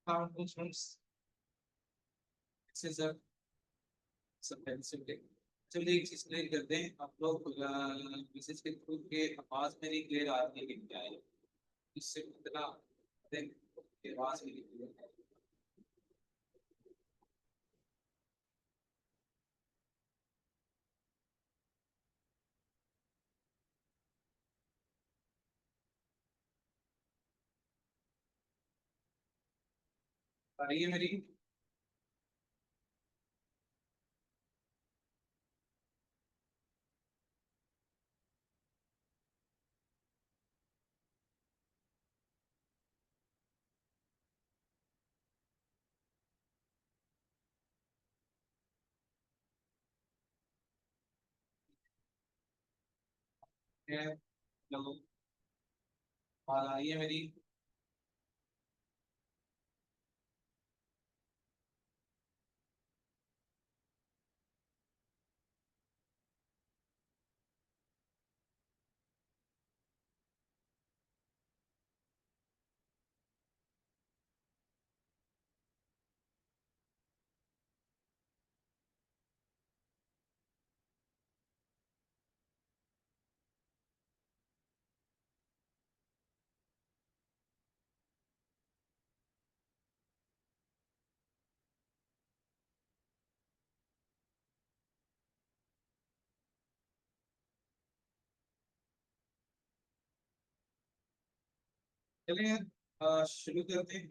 Accomplishments. This is a substantive. चलिए एक चीज क्लियर करते हैं आप लोग मैसेज के थ्रू के आवाज मेरी क्लियर आ रही है कि क्या है इससे कितना आवाज मेरी क्लियर आ रही है मेरी है चलो आवाज आ रही है मेरी चलिए शुरू करते हैं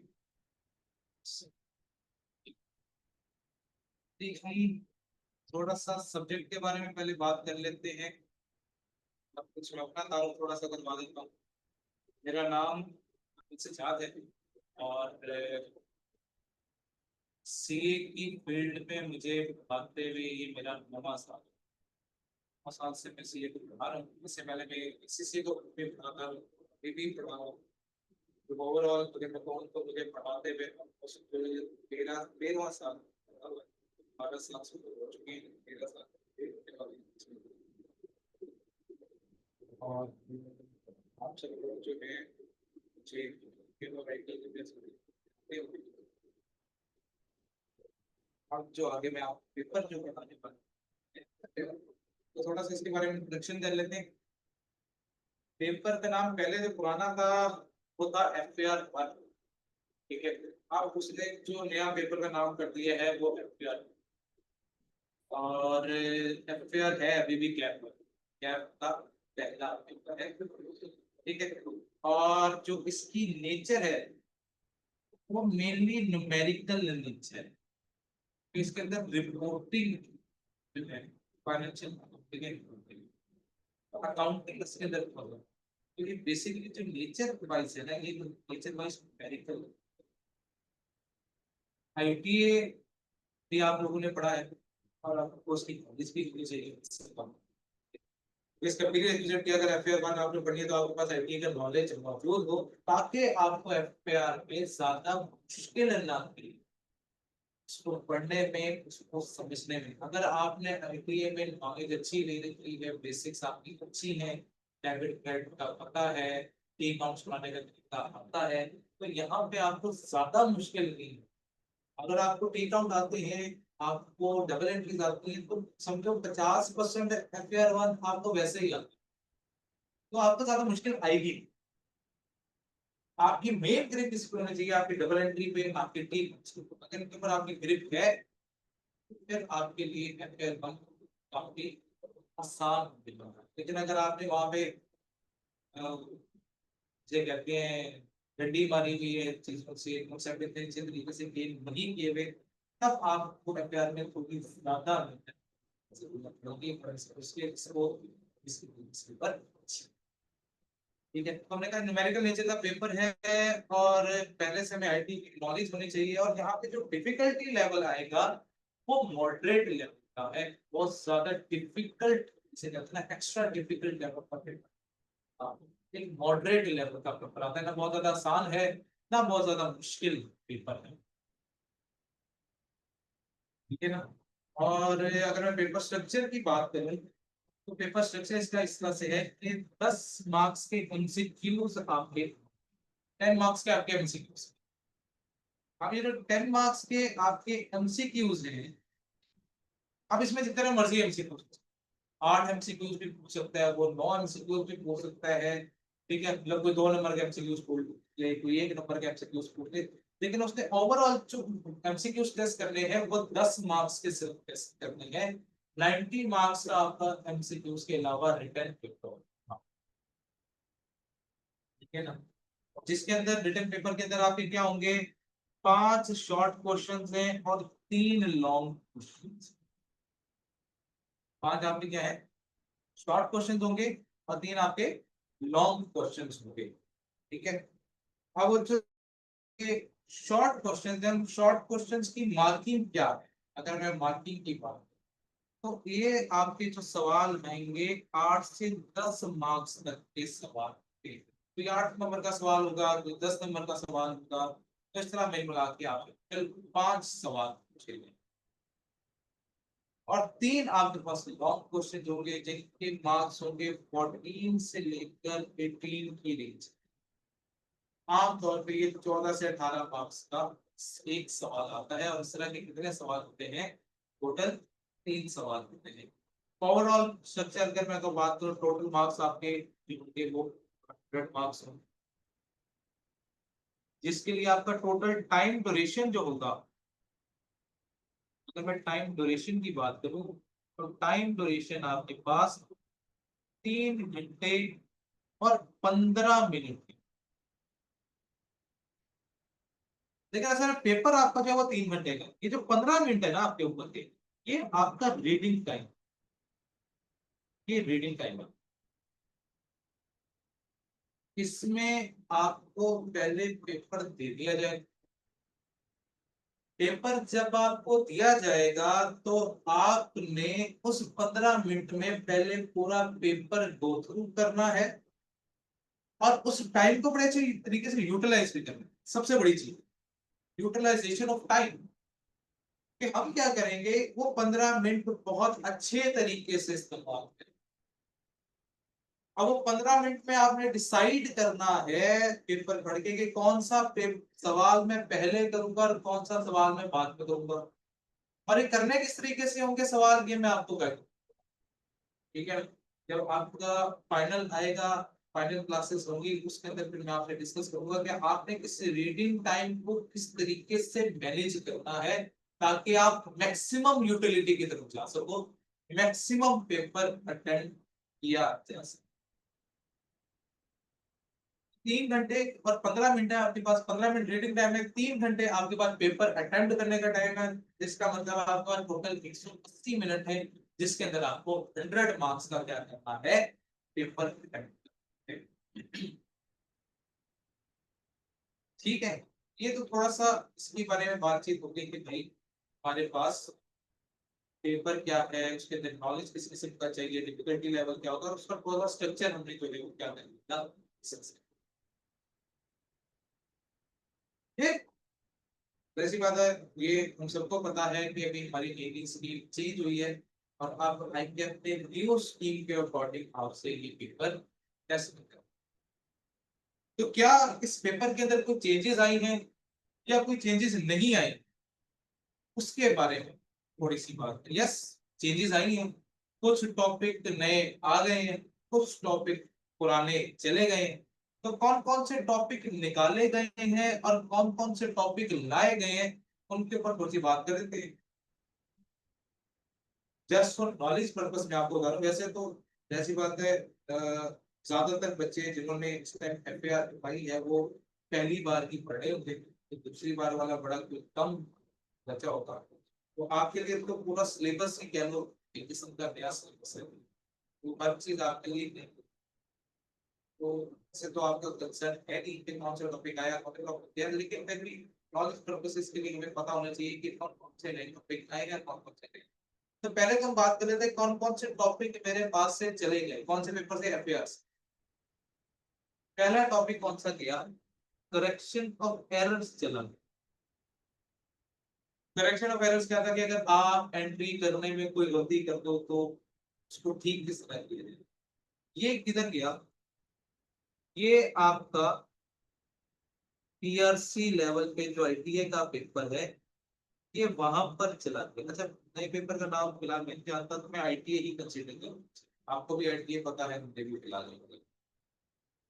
ठीक हम थोड़ा सा सब्जेक्ट के बारे में पहले बात कर लेते हैं अब कुछ मैं अपना नाम थोड़ा सा करवा देता हूँ मेरा नाम मुझसे याद है और सीए की फील्ड में मुझे आते हुए ये मेरा नवा साल 9 साल से मैं सीए को पढ़ा रहा हूँ इससे पहले मैं सीसी को भी पढ़ाता हूँ भी पढ़ा रहा हूँ तो ओवरऑल मुझे बताऊँ तो मुझे पढ़ाते हुए तेरह 13वां साल 12 साल से हो चुकी है 13 साल और आप सब लोग जो है मुझे अब जो आगे मैं आप पेपर जो बताने वाला हूं, तो थोड़ा सा इसके बारे में इंट्रोडक्शन कर लेते हैं पेपर का नाम पहले जो पुराना था वो था FAR 1 ठीक है अब उसने जो नया पेपर का नाम कर दिया है वो FAR और FAR है अभी भी कैप कैप का पहला पेपर है ठीक है और जो इसकी नेचर है वो मेनली न्यूमेरिकल नेचर है तो इसके अंदर रिपोर्टिंग जो है फाइनेंशियल अकाउंटिंग इसके अंदर होगा क्योंकि बेसिकली जो नेचर वाइज है ना ये नेचर वाइज न्यूमेरिकल आईटीए भी आप लोगों ने पढ़ा है और आपको उसकी नॉलेज भी होनी चाहिए इसका प्रीरेक्विजिट की अगर FAR 1 आपने पढ़ी है तो आपके पास आईटीए का नॉलेज मौजूद हो ताकि आपको FAR पे ज्यादा मुश्किल ना हो उसको पढ़ने में उसको समझने में अगर आपने आईटीए में नॉलेज अच्छी ले रखी है बेसिक्स आपकी अच्छी है डेबिट क्रेडिट का पता है टी अकाउंट्स बनाने का तरीका आता है तो यहाँ पे आपको ज्यादा मुश्किल नहीं है अगर आपको टी अकाउंट आते हैं आपको डबल एंट्रीज आती हैं तो समझो 50% FAR 1 आपको वैसे ही आता है तो आपको ज्यादा मुश्किल आएगी आपकी मेन ग्रिप इस पर होनी चाहिए आपकी डबल एंट्री पे आपकी टी अगर इनके ऊपर आपकी ग्रिप है फिर आपके लिए FAR 1 काफी आसान होगा लेकिन अगर आपने वहां पे जे कहते हैं डंडी मारी हुई है चीजों से कॉन्सेप्ट इतने अच्छे तरीके से गेन नहीं किए हुए तब आपको FAR में थोड़ी ज्यादा जरूरत होगी उसके इसको इसके ऊपर ठीक है तो हमने कहा न्यूमेरिकल नेचर का पेपर है और पहले से हमें आईटी की नॉलेज होनी चाहिए और यहाँ पे जो डिफिकल्टी लेवल आएगा वो मॉडरेट लेवल का है बहुत ज्यादा डिफिकल्ट से कहते हैं एक्स्ट्रा डिफिकल्ट लेवल का पेपर हाँ, एक मॉडरेट लेवल का पेपर आता है ना बहुत ज्यादा आसान है ना बहुत ज्यादा मुश्किल पेपर है ठीक है ना और अगर मैं पेपर स्ट्रक्चर की बात करूं तो पेपर स्ट्रक्चर इसका इस तरह से है कि 10 मार्क्स के एमसीक्यूज आपके 10 मार्क्स के आपके एमसीक्यूज अब ये जो 10 मार्क्स के आपके एमसीक्यूज हैं, अब इसमें जितने मर्जी एमसीक्यूज, 8 एमसीक्यूज भी पूछ सकता है वो, 9 एमसीक्यूज भी पूछ सकता है, ठीक है, मतलब कोई 2 नंबर के एमसीक्यूज पूछ ले, कोई 1 नंबर के एमसीक्यूज पूछ ले, लेकिन उसने ओवरऑल जो एमसीक्यूज टेस्ट करने हैं वो 10 मार्क्स के सिर्फ टेस्ट करने हैं। 90 मार्क्स का आपका एमसीक्यूज के अलावा रिटर्न पेपर, ठीक है ना, जिसके अंदर रिटर्न पेपर के अंदर आपके क्या होंगे, 5 शॉर्ट क्वेश्चंस हैं और 3 लॉन्ग क्वेश्चंस। 5 आपके क्या है, शॉर्ट क्वेश्चंस होंगे और 3 आपके लॉन्ग क्वेश्चंस होंगे, ठीक है। अब जो शॉर्ट क्वेश्चंस हैं, शॉर्ट क्वेश्चंस की मार्किंग क्या है, अगर मैं मार्किंग की बात, तो ये आपके जो सवाल आएंगे 8 से 10 मार्क्स तक के सवाल होंगे। तो ये 8 नंबर का सवाल होगा, तो 10 नंबर का सवाल होगा, तो इस तरह मिल मिला के आपके 5 सवाल पूछेंगे और 3 आपके पास लॉन्ग क्वेश्चन होंगे जिनके मार्क्स होंगे 14 से लेकर 18 की रेंज। आमतौर पे ये 14 से 18 मार्क्स का एक सवाल आता है और इस तरह के कितने सवाल होते हैं, टोटल 3 सवाल होते हैं। ओवरऑल स्ट्रक्चर अगर मैं तो बात करूं, टोटल मार्क्स आपके होंगे वो 100 मार्क्स होंगे, जिसके लिए आपका टोटल टाइम ड्यूरेशन जो होगा, अगर मैं टाइम ड्यूरेशन की बात करूं तो टाइम ड्यूरेशन आपके पास 3 घंटे और 15 मिनट। लेकिन असल पेपर आपका जो है वो 3 घंटे का, ये जो 15 मिनट है ना आपके ऊपर के, ये आपका रीडिंग टाइम, ये रीडिंग टाइम है। इसमें आपको पहले पेपर दे दिया जाए, पेपर जब आपको दिया जाएगा तो आपने उस 15 मिनट में पहले पूरा पेपर गो थ्रू करना है और उस टाइम को बड़े अच्छे तरीके से यूटिलाइज भी करना है। सबसे बड़ी चीज यूटिलाइजेशन ऑफ टाइम, कि हम क्या करेंगे वो 15 मिनट बहुत अच्छे तरीके से इस्तेमाल करें। अब वो 15 मिनट में आपने डिसाइड करना है पेपर पढ़ के कि कौन सा सवाल मैं पहले करूंगा और कौन सा सवाल मैं बाद में करूंगा, और ये करने किस तरीके से होंगे सवाल, ये मैं आपको गाइड, ठीक है। जब आपका फाइनल आएगा, फाइनल क्लासेस होंगी, उसके अंदर फिर मैं आपसे डिस्कस करूंगा कि आपने किस रीडिंग टाइम को किस तरीके से मैनेज करना है ताकि आप मैक्सिमम यूटिलिटी की तरफ जा सको, मैक्सिमम पेपर अटेंड किया जा सके। 3 घंटे और 15 मिनट है आपके पास, 15 मिनट रीडिंग टाइम है, 3 घंटे आपके पास पेपर अटेम्प्ट करने का टाइम है, जिसका मतलब आपके पास टोटल 180 मिनट है, जिसके अंदर आपको 100 मार्क्स का क्या करना है, पेपर अटेम्प्ट। ठीक है, ये तो थोड़ा सा इसके बारे में बातचीत होगी कि भाई हमारे पास पेपर क्या है, उसके अंदर नॉलेज किस किस्म का चाहिए, डिफिकल्टी लेवल क्या होगा, और उसका पूरा स्ट्रक्चर हमने जो है वो क्या करना है। वैसी बात है, ये हम सबको पता है कि अभी हमारी नेवी स्कीम चेंज हुई है और आप आएंगे अपने न्यू स्कीम के अकॉर्डिंग आपसे ये पेपर टेस्ट कर, तो क्या इस पेपर के अंदर कोई चेंजेस आई हैं या कोई चेंजेस नहीं आए, उसके बारे में थोड़ी सी बात। यस, चेंजेस आई हैं, कुछ टॉपिक नए आ गए हैं, कुछ टॉपिक पुराने चले गए हैं। तो कौन कौन से टॉपिक निकाले गए हैं और कौन कौन से टॉपिक लाए गए हैं, उनके ऊपर थोड़ी सी बात कर देते हैं, जस्ट फॉर नॉलेज पर्पस में आपको बता रहा हूं। वैसे तो जैसी बात है, ज्यादातर बच्चे जिन्होंने इस टाइम एफएआर पाई है वो पहली बार ही पढ़े होंगे, तो दूसरी बार वाला बड़ा कम बचा होगा। तो आपके लिए तो पूरा सिलेबस ही कह लो एक किस्म का नया सिलेबस है, तो हर चीज आपके लिए नहीं। तो से तो आपका कंसर्न है कि कि कौन सा टॉपिक आया, कौन सा टॉपिक है, लेकिन फिर भी नॉलेज पर्पसेस के लिए हमें पता होना चाहिए कि कौन कौन से नए टॉपिक आए हैं, कौन कौन से नहीं। तो पहले तो हम बात कर लेते हैं कौन कौन से टॉपिक मेरे पास से चले गए, कौन से पेपर से अफेयर्स। पहला टॉपिक कौन सा गया, करेक्शन ऑफ एरर्स चला। करेक्शन ऑफ एरर्स क्या था कि अगर आप एंट्री करने में कोई गलती कर दो तो उसको ठीक किस तरह किया जाए, ये किधर गया, ये आपका पीआरसी लेवल पे जो आईटीए का पेपर है ये वहां पर चला गया। अच्छा, नए पेपर का नाम फिलहाल मैं नहीं जानता, तो मैं आईटीए ही कंसिडर करूँ। आपको भी आईटीए पता है, मुझे भी फिलहाल नहीं पता।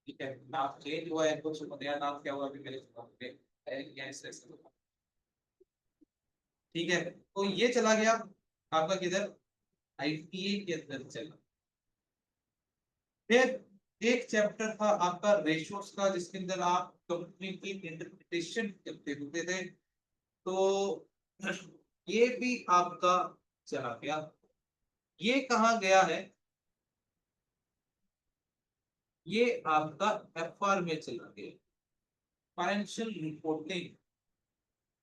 ठीक है, नाम चेंज हुआ है, कुछ नया नाम क्या हुआ अभी मेरे दिमाग में है या ऐसे ऐसे। ठीक है, तो ये चला गया आपका किधर, आईटीए के अंदर चला। फिर एक चैप्टर था आपका रेशियोज का, जिसके अंदर आप कंपनी की इंटरप्रिटेशन करते होते थे। तो ये भी आपका चला गया। ये कहाँ गया है, ये आपका एफआर में चला गया, फाइनेंशियल रिपोर्टिंग।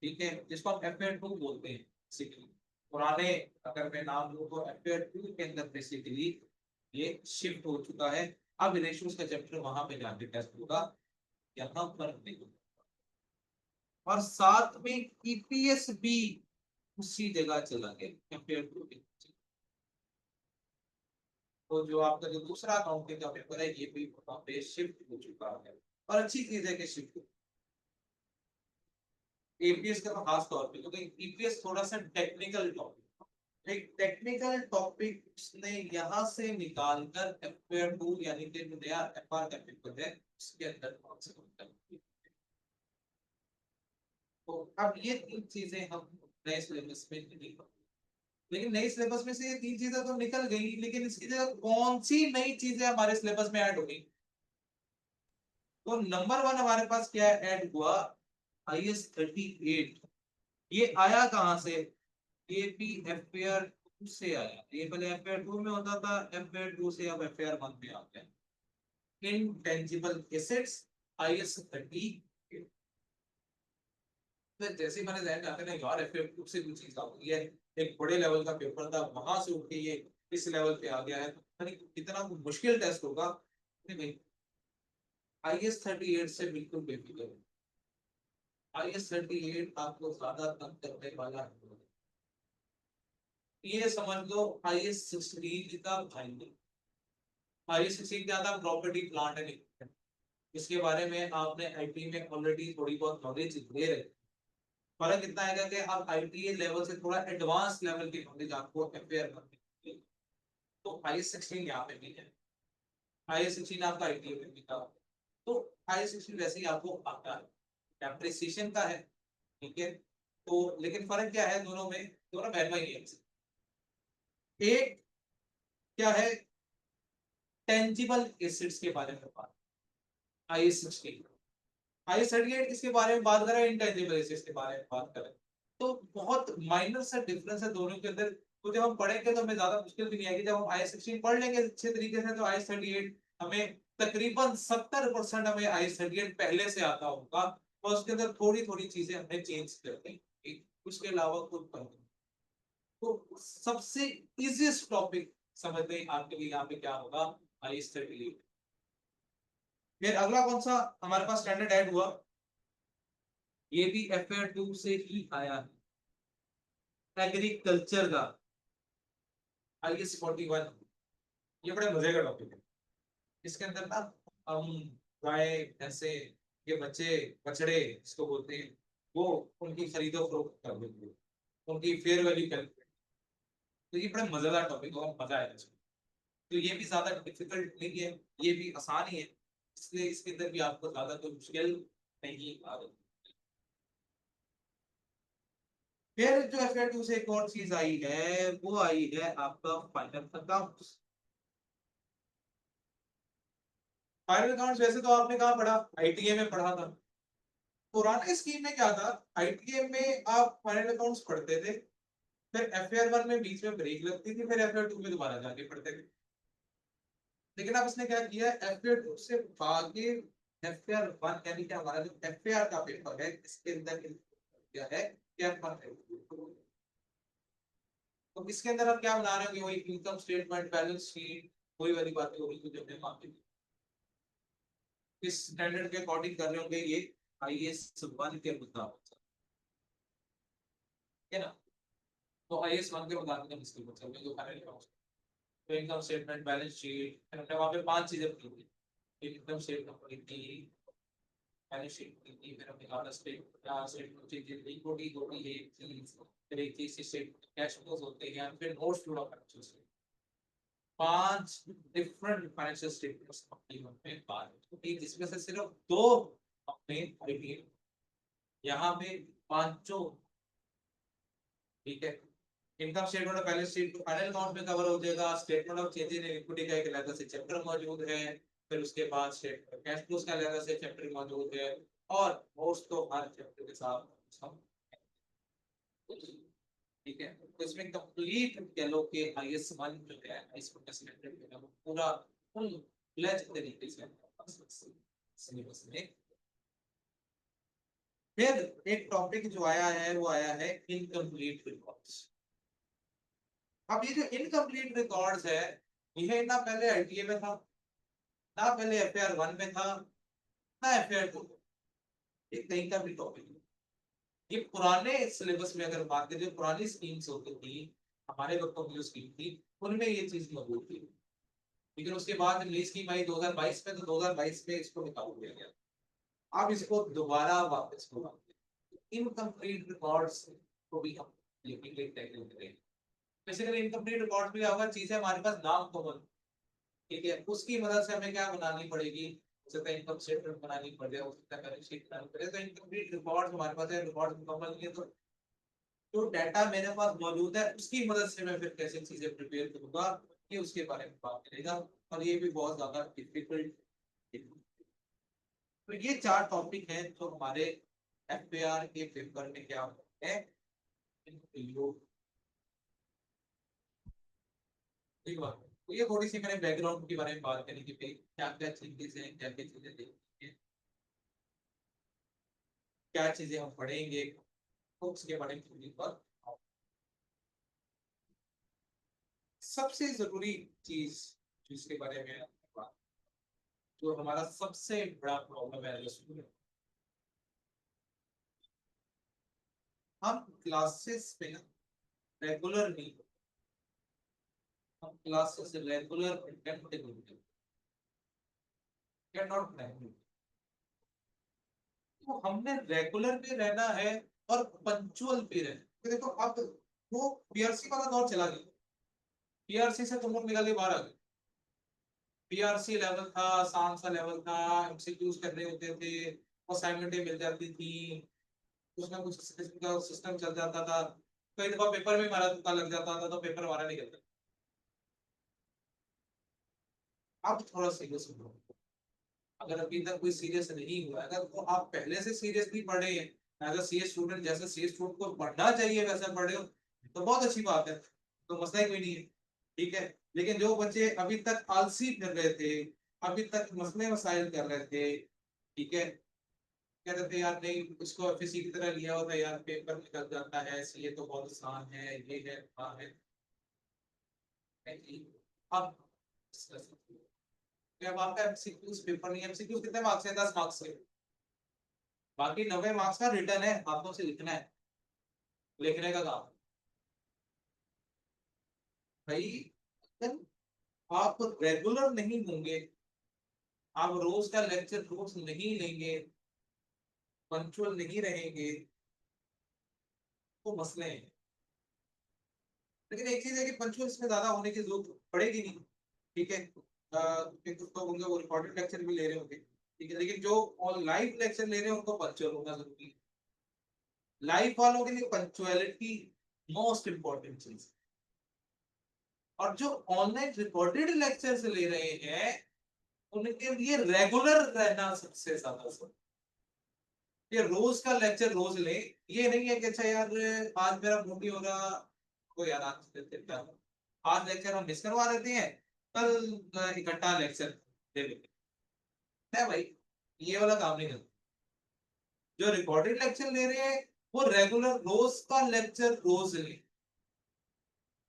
ठीक है, जिसको हम एफएआर टू बोलते हैं बेसिकली। पुराने अगर मैं नाम लूं तो एफएआर टू के अंदर बेसिकली ये शिफ्ट हो चुका है। अब रेशियोज का चैप्टर वहां पे जाके टेस्ट होगा, यहाँ पर नहीं होगा। और साथ में ईपीएस भी उसी जगह चला गया एफएआर टू के। तो जो आपका जो दूसरा अकाउंटिंग का पेपर है ये भी वहां पे शिफ्ट हो चुका है। और अच्छी चीज है कि शिफ्ट, एपीएस का तो खास तौर पे, क्योंकि ईपीएस थोड़ा सा टेक्निकल टॉपिक, एक टेक्निकल टॉपिक उसने यहाँ से निकाल कर एफआर टू यानी कि जो नया एफआर का पेपर है उसके अंदर कॉन्सेप्ट है। तो अब ये तीन चीजें हम नए सिलेबस में नहीं पढ़ते। लेकिन नई सिलेबस में से ये तीन चीजें तो निकल गई, लेकिन इसकी जगह कौन सी नई चीजें हमारे सिलेबस में ऐड हो गई। तो नंबर वन हमारे पास क्या ऐड हुआ, IS-38। ये आया कहां से, ये भी एफएआर टू से आया। ये पहले एफएआर टू में होता था, एफएआर टू से अब एफएआर वन में आ गया। Intangible assets, IS-30। जैसे ही मैंने जहन में आता है ना यार, एफएआर टू से कुछ चीज आ गई है, एक बड़े लेवल का पेपर था वहां से उठ के ये इस लेवल पे आ गया है, तो पता नहीं कितना मुश्किल टेस्ट होगा। नहीं भाई, IS-38 से बिल्कुल बेफिक्र। IS-38 आपको ज्यादा तंग करने वाला है। ये समझ लो IS-16 का भाई। IS-16 क्या था, प्रॉपर्टी प्लांट एंड, इसके बारे में आपने आईटी में ऑलरेडी थोड़ी बहुत नॉलेज ले रहे। फर्क इतना है कि आप आईटीए लेवल से थोड़ा एडवांस लेवल की नॉलेज आपको अफेयर करनी है। तो IS-16 यहाँ पे भी है, IS-16 आपका आईटीए में भी था। तो IS-16 वैसे ही आपको आता है, एप्रिसिएशन का है। ठीक है, तो लेकिन फर्क क्या है दोनों में, दोनों बहन भाई है। एक क्या है, टेंजिबल एसेट्स के बारे में बात, IS-16। IS-38 किसके बारे में बात करें, इंटेंजिबल एसेट्स के बारे में बात करें। तो बहुत माइनर सा डिफरेंस है दोनों के अंदर। तो जब हम पढ़ेंगे तो हमें ज्यादा मुश्किल भी नहीं आएगी। जब हम IS-16 पढ़ लेंगे अच्छे तरीके से तो IS-38 हमें तकरीबन 70% हमें IS-38 पहले से आता होगा, और उसके अंदर थोड़ी थोड़ी चीजें हमने चेंज कर दी, उसके अलावा कुछ पढ़। तो सबसे इजीएस्ट टॉपिक समझने आपके लिए यहाँ पे क्या होगा, IS-38। फिर अगला कौन सा हमारे पास स्टैंडर्ड ऐड हुआ, ये भी एफएआर टू से ही आया है, एग्रीकल्चर का IS-41। ये बड़े मजे का टॉपिक है। इसके अंदर ना हम गाय भैंसे के बच्चे बछड़े इसको बोलते हैं, वो उनकी खरीदो फरोख्त कर देते हैं, उनकी फेयर वैल्यू कर। तो ये बड़ा मजेदार टॉपिक है और मजा आएगा इसमें। तो ये भी ज्यादा डिफिकल्ट नहीं है, ये भी आसान ही है, इसलिए इसके अंदर भी आपको ज्यादा कोई मुश्किल नहीं आ रही। फिर जो एफएआर टू से एक और चीज आई है, वो आई है आपका फाइनल अकाउंट्स। फाइनल अकाउंट्स वैसे तो आपने कहाँ पढ़ा, आईटीए में पढ़ा था। पुराने स्कीम में क्या था, आईटीए में आप फाइनल अकाउंट्स पढ़ते थे, फिर एफएआर वन में बीच में ब्रेक लगती थी, फिर एफएआर टू में दोबारा जाके पढ़ते थे। लेकिन अब इसने क्या किया, एफएआर टू से आगे एफएआर वन यानी कि हमारा जो एफएआर का पेपर है इसके अंदर क्या है, क्या फर्क है। तो इसके अंदर हम क्या बना रहे होंगे, वही इनकम स्टेटमेंट, बैलेंस शीट, वही वाली बातें होगी जो हमने मांगी। किस स्टैंडर्ड के अकॉर्डिंग कर रहे होंगे ये, IS-1 के मुताबिक, है ना। तो IS-1 के मुताबिक हम इसके ऊपर चल रहे हैं, जो फाइनल अकाउंट, तो इनकम स्टेटमेंट, बैलेंस शीट, हमने वहां पे 5 चीजें पढ़ी थी। इनकम स्टेटमेंट पढ़ी थी, मैंने शीट की, फिर हमने कहा स्टेटमेंट चीजें लिंक होगी, दो की एक चीज, फिर एक चीज से कैश फ्लोज होते हैं, फिर notes to financial statement. 5 different financial statements अपनी में बात होती है, जिसमें से सिर्फ 2 अपने रिवील, यहाँ पे पांचों, ठीक है। इनकम स्टेटमेंट और बैलेंस शीट फाइनल अकाउंट में कवर हो जाएगा। Statement of changes in equity का एक अलग से चैप्टर मौजूद है, फिर उसके बाद स्टेटमेंट कैश फ्लोज का अलग से चैप्टर मौजूद है, और मोस्ट तो हर चैप्टर के साथ हम, ठीक है। तो इसमें कंप्लीट कह लो कि आईएस 1 जो है इसको फैसिलिटेट करना पूरा फुल फ्लेज तरीके से सिलेबस में। फिर एक टॉपिक जो आया है वो आया है इनकम्प्लीट रिकॉर्ड्स। अब ये जो इनकम्प्लीट रिकॉर्ड्स है, यह ना पहले आईटीए में था, ना पहले एफएआर 1 में था, ना एफएआर 2, ये कहीं का भी टॉपिक नहीं। ये पुराने सिलेबस में अगर बात करें, पुरानी स्कीम्स होती थी, हमारे वक्त की जो स्कीम थी उनमें ये चीज मौजूद थी, लेकिन उसके बाद नई स्कीम आई 2022 में, तो 2022 में इसको निकाल दिया गया। अब इसको दोबारा वापस होगा, इनकम्प्लीट रिकॉर्ड्स को भी हम लिखेंगे, टैकल करेंगे। बेसिकली इनकम्प्लीट रिकॉर्ड्स भी होगा, चीजें हमारे पास नाम कॉमन, ठीक है, उसकी मदद से हमें क्या बनानी पड़ेगी, हो सकता है इनकम स्टेटमेंट बनानी पड़े, हो सकता है बैलेंस शीट बनानी पड़े। तो इनकम्प्लीट रिकॉर्ड्स हमारे पास है, रिकॉर्ड्स मुकम्मल नहीं है, तो जो डाटा मेरे पास मौजूद है उसकी मदद से मैं फिर कैसे चीजें प्रिपेयर करूंगा, ये उसके बारे में बात करेगा। और ये भी बहुत ज्यादा डिफिकल्ट। तो ये 4 टॉपिक हैं जो हमारे एफएआर के पेपर में क्या होते हैं, ठीक बात है। तो ये थोड़ी सी मैंने बैकग्राउंड के बारे में बात करी कि भाई क्या क्या चीजें हैं, क्या क्या चीजें देखनी है, क्या चीजें हम पढ़ेंगे, तो उसके बारे में थोड़ी बात। सबसे जरूरी चीज जिसके बारे में बात, जो हमारा सबसे बड़ा प्रॉब्लम है स्कूल, हम क्लासेस में रेगुलर नहीं, हम क्लासेस रेगुलर अटेंड नहीं करते, कैन नॉट प्लान। तो हमने रेगुलर पे रहना है और पंचुअल पे रहना है। देखो अब वो पीआरसी वाला दौर चला गया, पीआरसी से तुम लोग निकल के बाहर आ गए। पीआरसी लेवल था, आसान सा लेवल था, एमसीक्यूज करने होते थे, असाइनमेंटें मिल जाती थी, कुछ ना कुछ किस्म का सिस्टम चल जाता था। कई दफा पेपर में हमारा तुक्का लग जाता था, तो पेपर हमारा निकलता। अब थोड़ा सीरियस हो, अगर अभी तक कोई सीरियस नहीं हुआ, अगर तो आप पहले से सीरियसली पढ़े हैं, एज अ सीए स्टूडेंट, जैसे सीए स्टूडेंट को पढ़ना चाहिए वैसा पढ़े हो, तो बहुत अच्छी बात है, तो मसला ही कोई नहीं है, ठीक है। लेकिन जो बच्चे अभी तक आलसी फिर रहे थे, अभी तक मसले मसाइल कर रहे थे, ठीक है, कह रहे थे यार नहीं इसको एफएससी की तरह लिया होता यार पेपर निकल जाता है, ये तो बहुत आसान है, ये है वहाँ है अब जब आपका एमसीक्यूज पेपर नहीं, एमसीक्यूज कितने मार्क्स है, 10 मार्क्स के, बाकी 90 मार्क्स का रिटर्न है, हाथों से लिखना है, लिखने का काम। भाई अगर आप रेगुलर नहीं होंगे, आप रोज का लेक्चर रोज नहीं लेंगे, पंक्चुअल नहीं रहेंगे, तो मसले हैं। लेकिन एक चीज है कि पंक्चुअल इसमें ज्यादा होने की जरूरत पड़ेगी नहीं, ठीक है। कुछ तो होंगे वो रिकॉर्डेड लेक्चर भी ले रहे होंगे, ठीक है, लेकिन जो लाइव लेक्चर ले रहे हैं उनको पंक्चुअल होना जरूरी है। लाइव वालों के लिए पंक्चुअलिटी मोस्ट इंपॉर्टेंट चीज, और जो ऑनलाइन रिकॉर्डेड लेक्चर्स ले रहे हैं उनके लिए रेगुलर रहना सबसे ज्यादा जरूरी। ये रोज का लेक्चर रोज ले, ये नहीं है कि अच्छा यार आज मेरा मूड नहीं हो रहा, तो यार आज आज लेक्चर हम मिस करवा देते हैं, कल इकट्ठा लेक्चर दे देते हैं भाई, ये वाला काम नहीं करता। जो रिकॉर्डेड लेक्चर ले रहे हैं वो रेगुलर रोज का लेक्चर रोज ले,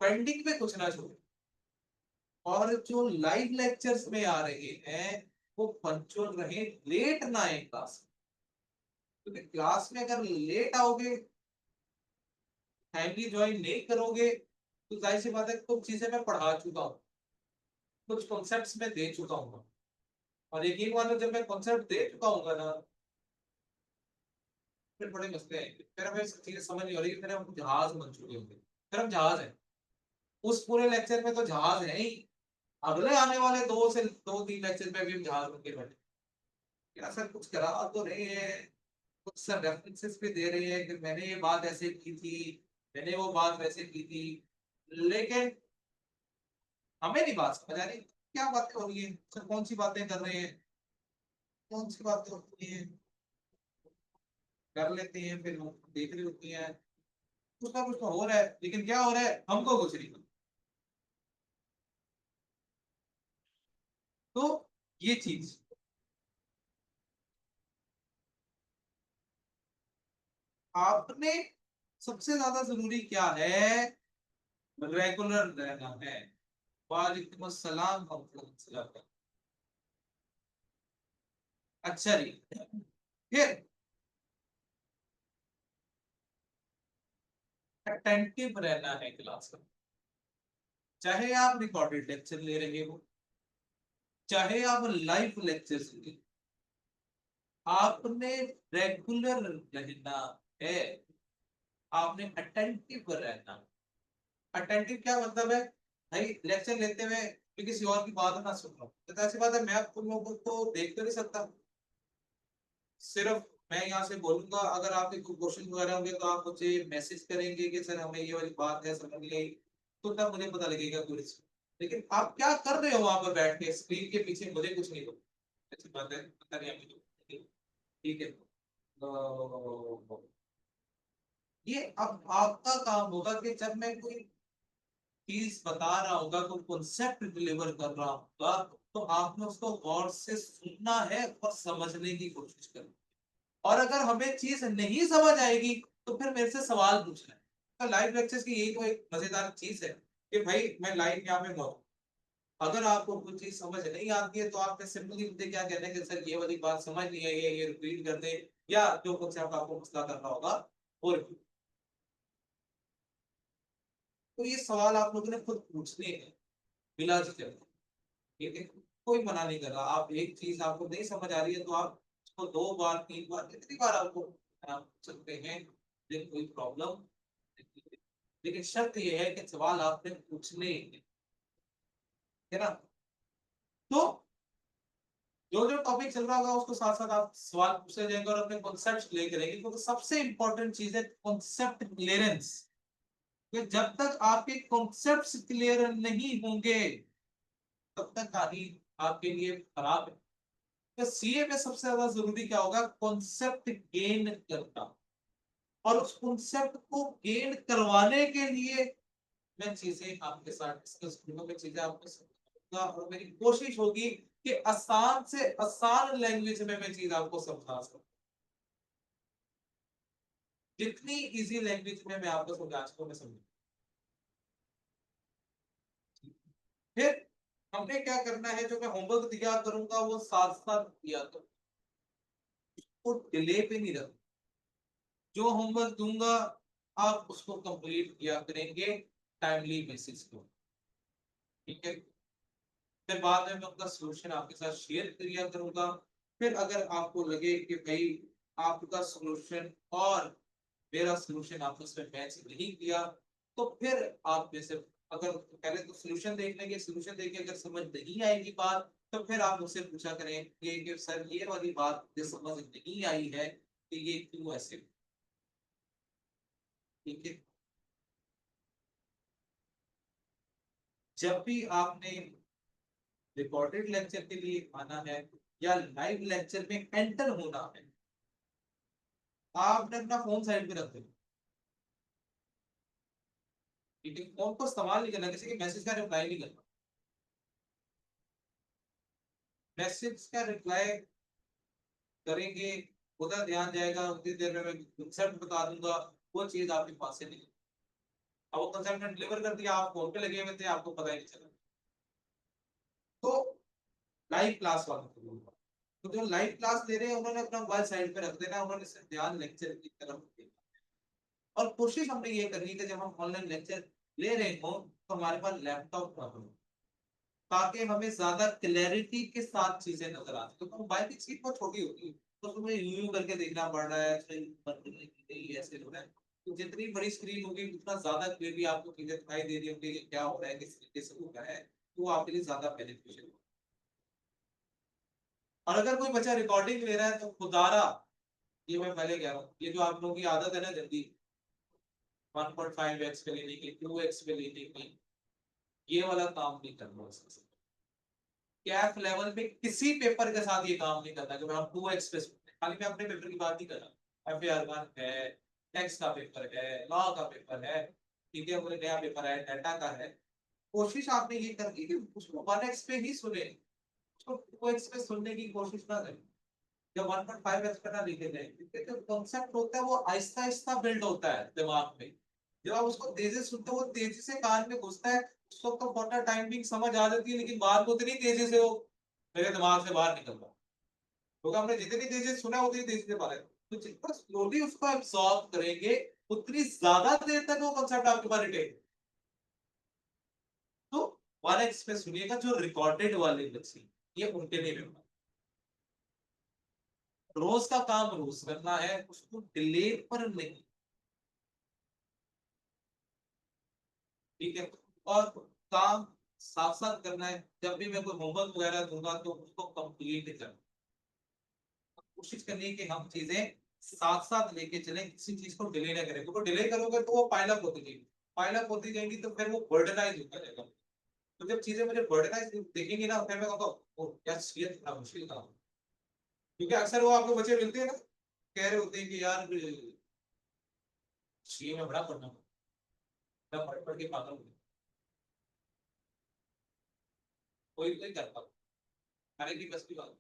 पेंडिंग पे कुछ ना छोड़े। और जो लाइव लेक्चर्स में आ रहे हैं वो पंक्चुअल रहे, लेट ना आए क्लास, क्योंकि क्लास में अगर लेट आओगे, टाइमली ज्वाइन नहीं करोगे, तो जाहिर सी बात है कुछ चीजें मैं पढ़ा चुका हूँ, कुछ कॉन्सेप्ट्स मैं दे चुका हूँ, और यकीन मानो जब मैं कॉन्सेप्ट दे चुका हूँ ना, फिर बड़े मसले हैं, फिर हमें चीजें समझ नहीं हो रही, फिर हम जहाज बन चुके होंगे, फिर हम जहाज है, उस पूरे लेक्चर में तो जहाज है ही, अगले आने वाले 2 से 3 लेक्चर में भी हम जहाज बन के बैठे। यार सर कुछ करा तो रहे हैं, कुछ सर रेफरेंसेस भी दे रहे हैं कि मैंने ये बात ऐसे की थी, मैंने वो बात वैसे की थी, लेकिन हमें नहीं बात समझ आ रही क्या बातें हो रही है, सर कौन सी बातें कर रहे हैं, कौन सी बातें होती हैं, कर लेते हैं फिर वो देख रही होती हैं, कुछ ना कुछ तो हो रहा है, लेकिन क्या हो रहा है हमको कुछ नहीं पता। तो ये चीज आपने, सबसे ज्यादा जरूरी क्या है, रेगुलर रहना है। वालेकुम अस्सलाम वरहमतुल्लाहि वबरकातुहू। अच्छा जी, फिर अटेंटिव रहना है क्लास में, चाहे आप रिकॉर्डेड लेक्चर ले रहे हो, चाहे आप लाइव लेक्चर ले, आपने रेगुलर रहना है, आपने अटेंटिव रहना। अटेंटिव क्या मतलब है, भाई लेक्चर लेते हुए मैं किसी और की बात ना सुन रहा हूँ, तो ऐसी बात है मैं आप तुम लोगों को देख तो नहीं सकता, सिर्फ मैं यहाँ से बोलूंगा, अगर आपके क्वेश्चन वगैरह होंगे तो आप मुझे मैसेज करेंगे कि सर हमें ये वाली बात है समझ नहीं आई, तो तब मुझे पता लगेगा कोई। लेकिन आप क्या कर रहे हो वहां पर बैठ के स्क्रीन के पीछे, मुझे कुछ नहीं पता, अच्छी बात है पता नहीं आपको, ठीक है। तो ये अब आपका काम होगा कि जब मैं कोई चीज बता रहा होगा, कोई कॉन्सेप्ट डिलीवर कर रहा होगा, तो आपने उसको गौर से सुनना है और समझने की कोशिश करनी, और अगर हमें चीज नहीं समझ आएगी तो फिर मेरे से सवाल पूछना है। तो लाइव लेक्चर्स की यही तो एक मजेदार चीज है कि भाई मैं लाइव यहाँ पे मौजूद, अगर आपको कोई चीज समझ नहीं आती है तो आपने सिंपली मुझे क्या कहना है कि सर ये वाली बात समझ नहीं आई है, ये रिपीट कर दे, या जो कॉन्सेप्ट आपको मसला करना होगा वो repeat। तो ये सवाल आप लोगों ने खुद पूछने हैं बिला झिझक, ठीक है, कोई मना नहीं कर रहा, आप एक चीज आपको नहीं समझ आ रही है तो आप उसको 2 बार 3 बार कितनी बार आपको आप पूछ सकते हैं, लेकिन कोई प्रॉब्लम नहीं है। लेकिन शर्त यह है कि सवाल आपने पूछने हैं, है ना। तो जो जो टॉपिक चल रहा होगा उसको साथ साथ आप सवाल पूछते जाएंगे और अपने कॉन्सेप्ट क्लियर करेंगे, क्योंकि सबसे इंपॉर्टेंट चीज है कॉन्सेप्ट क्लियरेंस। कि जब तक आपके कॉन्सेप्ट्स क्लियर नहीं होंगे तब तक कहानी आपके लिए खराब है। तो सीए में सबसे ज्यादा जरूरी क्या होगा, कॉन्सेप्ट गेन करना, और उस कॉन्सेप्ट को गेन करवाने के लिए मैं चीजें आपके साथ डिस्कस करूंगा, मैं चीजें आपको समझाऊंगा, और मेरी कोशिश होगी कि आसान से आसान लैंग्वेज में मैं चीज आपको समझा सकूं, जितनी इजी लैंग्वेज में मैं आपको समझा सकूं मैं समझूं। फिर हमने क्या करना है, जो मैं होमवर्क दिया करूंगा वो साथ साथ दिया करूंगा, वो डिले पे नहीं रखूंगा, जो होमवर्क दूंगा आप उसको कंप्लीट किया करेंगे टाइमली बेसिस पे, ठीक है। फिर बाद में मैं उनका सोल्यूशन आपके साथ शेयर किया करूंगा। फिर अगर आपको लगे कि भाई आपका सोल्यूशन और मेरा सोल्यूशन आपस में मैच नहीं किया, तो फिर आप में से अगर पहले तो सोल्यूशन देख लेंगे, सोल्यूशन देख के अगर समझ नहीं आएगी बात, तो फिर आप मुझसे पूछा करें कि सर ये वाली बात मुझे समझ नहीं आई है कि ये क्यों ऐसे, ठीक है। जब भी आपने रिकॉर्डेड लेक्चर के लिए आना है या लाइव लेक्चर में एंटर होना है, आपने अपना फोन साइड पे रख देना, ठीक है, फोन को इस्तेमाल नहीं करना, किसी के मैसेज का रिप्लाई नहीं करना। मैसेज का रिप्लाई करेंगे, उधर ध्यान जाएगा, उतनी देर में मैं कंसेप्ट बता दूंगा, वो चीज आपके पास से नहीं, अब वो कंसेप्ट डिलीवर कर दिया, आप फोन पे लगे हुए थे, आपको पता ही नहीं चला। तो लाइव क्लास वालों को बोलूंगा, तो जो लाइव क्लास ले रहे हैं उन्होंने अपना मोबाइल साइड पे रख देना, उन्होंने सिर्फ ध्यान लेक्चर की तरफ देना, और कोशिश हमने ये करनी है कि जब हम ऑनलाइन लेक्चर ले रहे हो तो हमारे पास लैपटॉप ना हो, ताकि हमें ज्यादा क्लैरिटी के साथ चीजें नजर आती है। तो मोबाइल की स्क्रीन बहुत छोटी होती है, तो तुम्हें यूं करके देखना पड़ रहा है, ऐसे हो रहा है। तो जितनी बड़ी स्क्रीन होगी उतना ज्यादा क्लियरली आपको चीजें दिखाई दे रही होगी कि क्या हो रहा है, किस तरीके से हो रहा है, तो वो आपके लिए ज्यादा बेनिफिशियल। और अगर कोई बच्चा रिकॉर्डिंग ले रहा है तो खुदारा, ये मैं पहले कह रहा हूँ, ये जो आप लोगों की आदत है ना जल्दी 1.5x पे लेने की, 2x पे लेने की, ये वाला काम नहीं करना उसके। कैफ लेवल पे किसी पेपर के साथ ये काम नहीं करता कि हम 2x पे खाली मैं अपने पेपर की बात नहीं कर रहा, FAR1 है, टैक्स का पेपर है, लॉ का पेपर है, ठीक है, वो नया पेपर है, डाटा का है। कोशिश आपने ये करनी कि उसको 1x पे ही सुने, उसको 2x पे सुनने की कोशिश ना करें, जब 1.5x पे ना लिखे जाए, क्योंकि जो कॉन्सेप्ट होता है वो आहिस्ता आहिस्ता बिल्ड होता है दिमाग में। जब आप उसको तेजी से सुनते हो वो तेजी से कान में घुसता है, उस वक्त तो बहुत टाइमिंग समझ आ जाती है, लेकिन बाद में उतनी तेजी से वो मेरे दिमाग से बाहर निकल रहा, क्योंकि हमने जितनी तेजी से सुना उतनी तेजी से बाहर, तो जितना स्लोली उसको एब्सॉर्ब करेंगे उतनी ज्यादा देर तक वो कॉन्सेप्ट आपके पास रिटेन। तो 1x पे सुनिएगा, जो रिकॉर्डेड वाले बच्चे ये उनके लिए भी रोज का काम रोज करना है, उसको डिले पर नहीं, ठीक है। और काम साथ साथ करना है, जब भी मैं कोई होमवर्क वगैरह दूंगा तो उसको कंप्लीट करना, कोशिश करनी है कि हम चीजें साथ साथ लेके चलें, किसी चीज को डिले ना करें, क्योंकि डिले करोगे तो वो पाइल होती जाएगी, पाइल होती जाएंगी तो फिर वो बर्डनाइज होता जाएगा। तो जब चीजें मुझे बर्डनाइज दिखेंगी ना, फिर मैं कहूँगा ओ यार ये थोड़ा मुश्किल काम है। क्योंकि अक्सर वो आपको बच्चे मिलते हैं ना, कह रहे होते हैं कि यार ये मैं बड़ा पढ़ना, मैं पढ़ पढ़ के पागल हो गया। कोई कोई करता, अरे की बस की बात,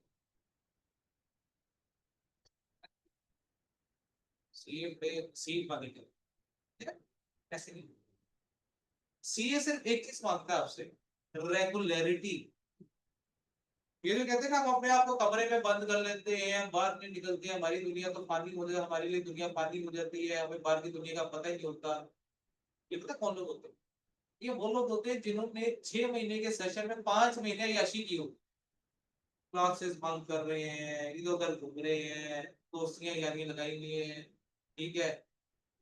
सीए पे सी पाने के ऐसे नहीं। सीए सिर्फ एक चीज मांगता है आपसे, रेगुलरिटी। ये जो कहते हैं ना हम अपने आप को कमरे में बंद कर लेते हैं, हम बाहर नहीं निकलते हैं, हमारी दुनिया तो पानी हो जाए, हमारे लिए दुनिया पानी हो जाती है, हमें बाहर की दुनिया का पता ही नहीं होता। ये पता कौन लोग होते हैं? ये वो लोग होते हैं जिन्होंने 6 महीने के सेशन में 5 महीने याशी की हो, क्लासेस बंक कर रहे हैं, इधर उधर घूम रहे हैं, दोस्तियां यारी लगाई हुई है, ठीक है,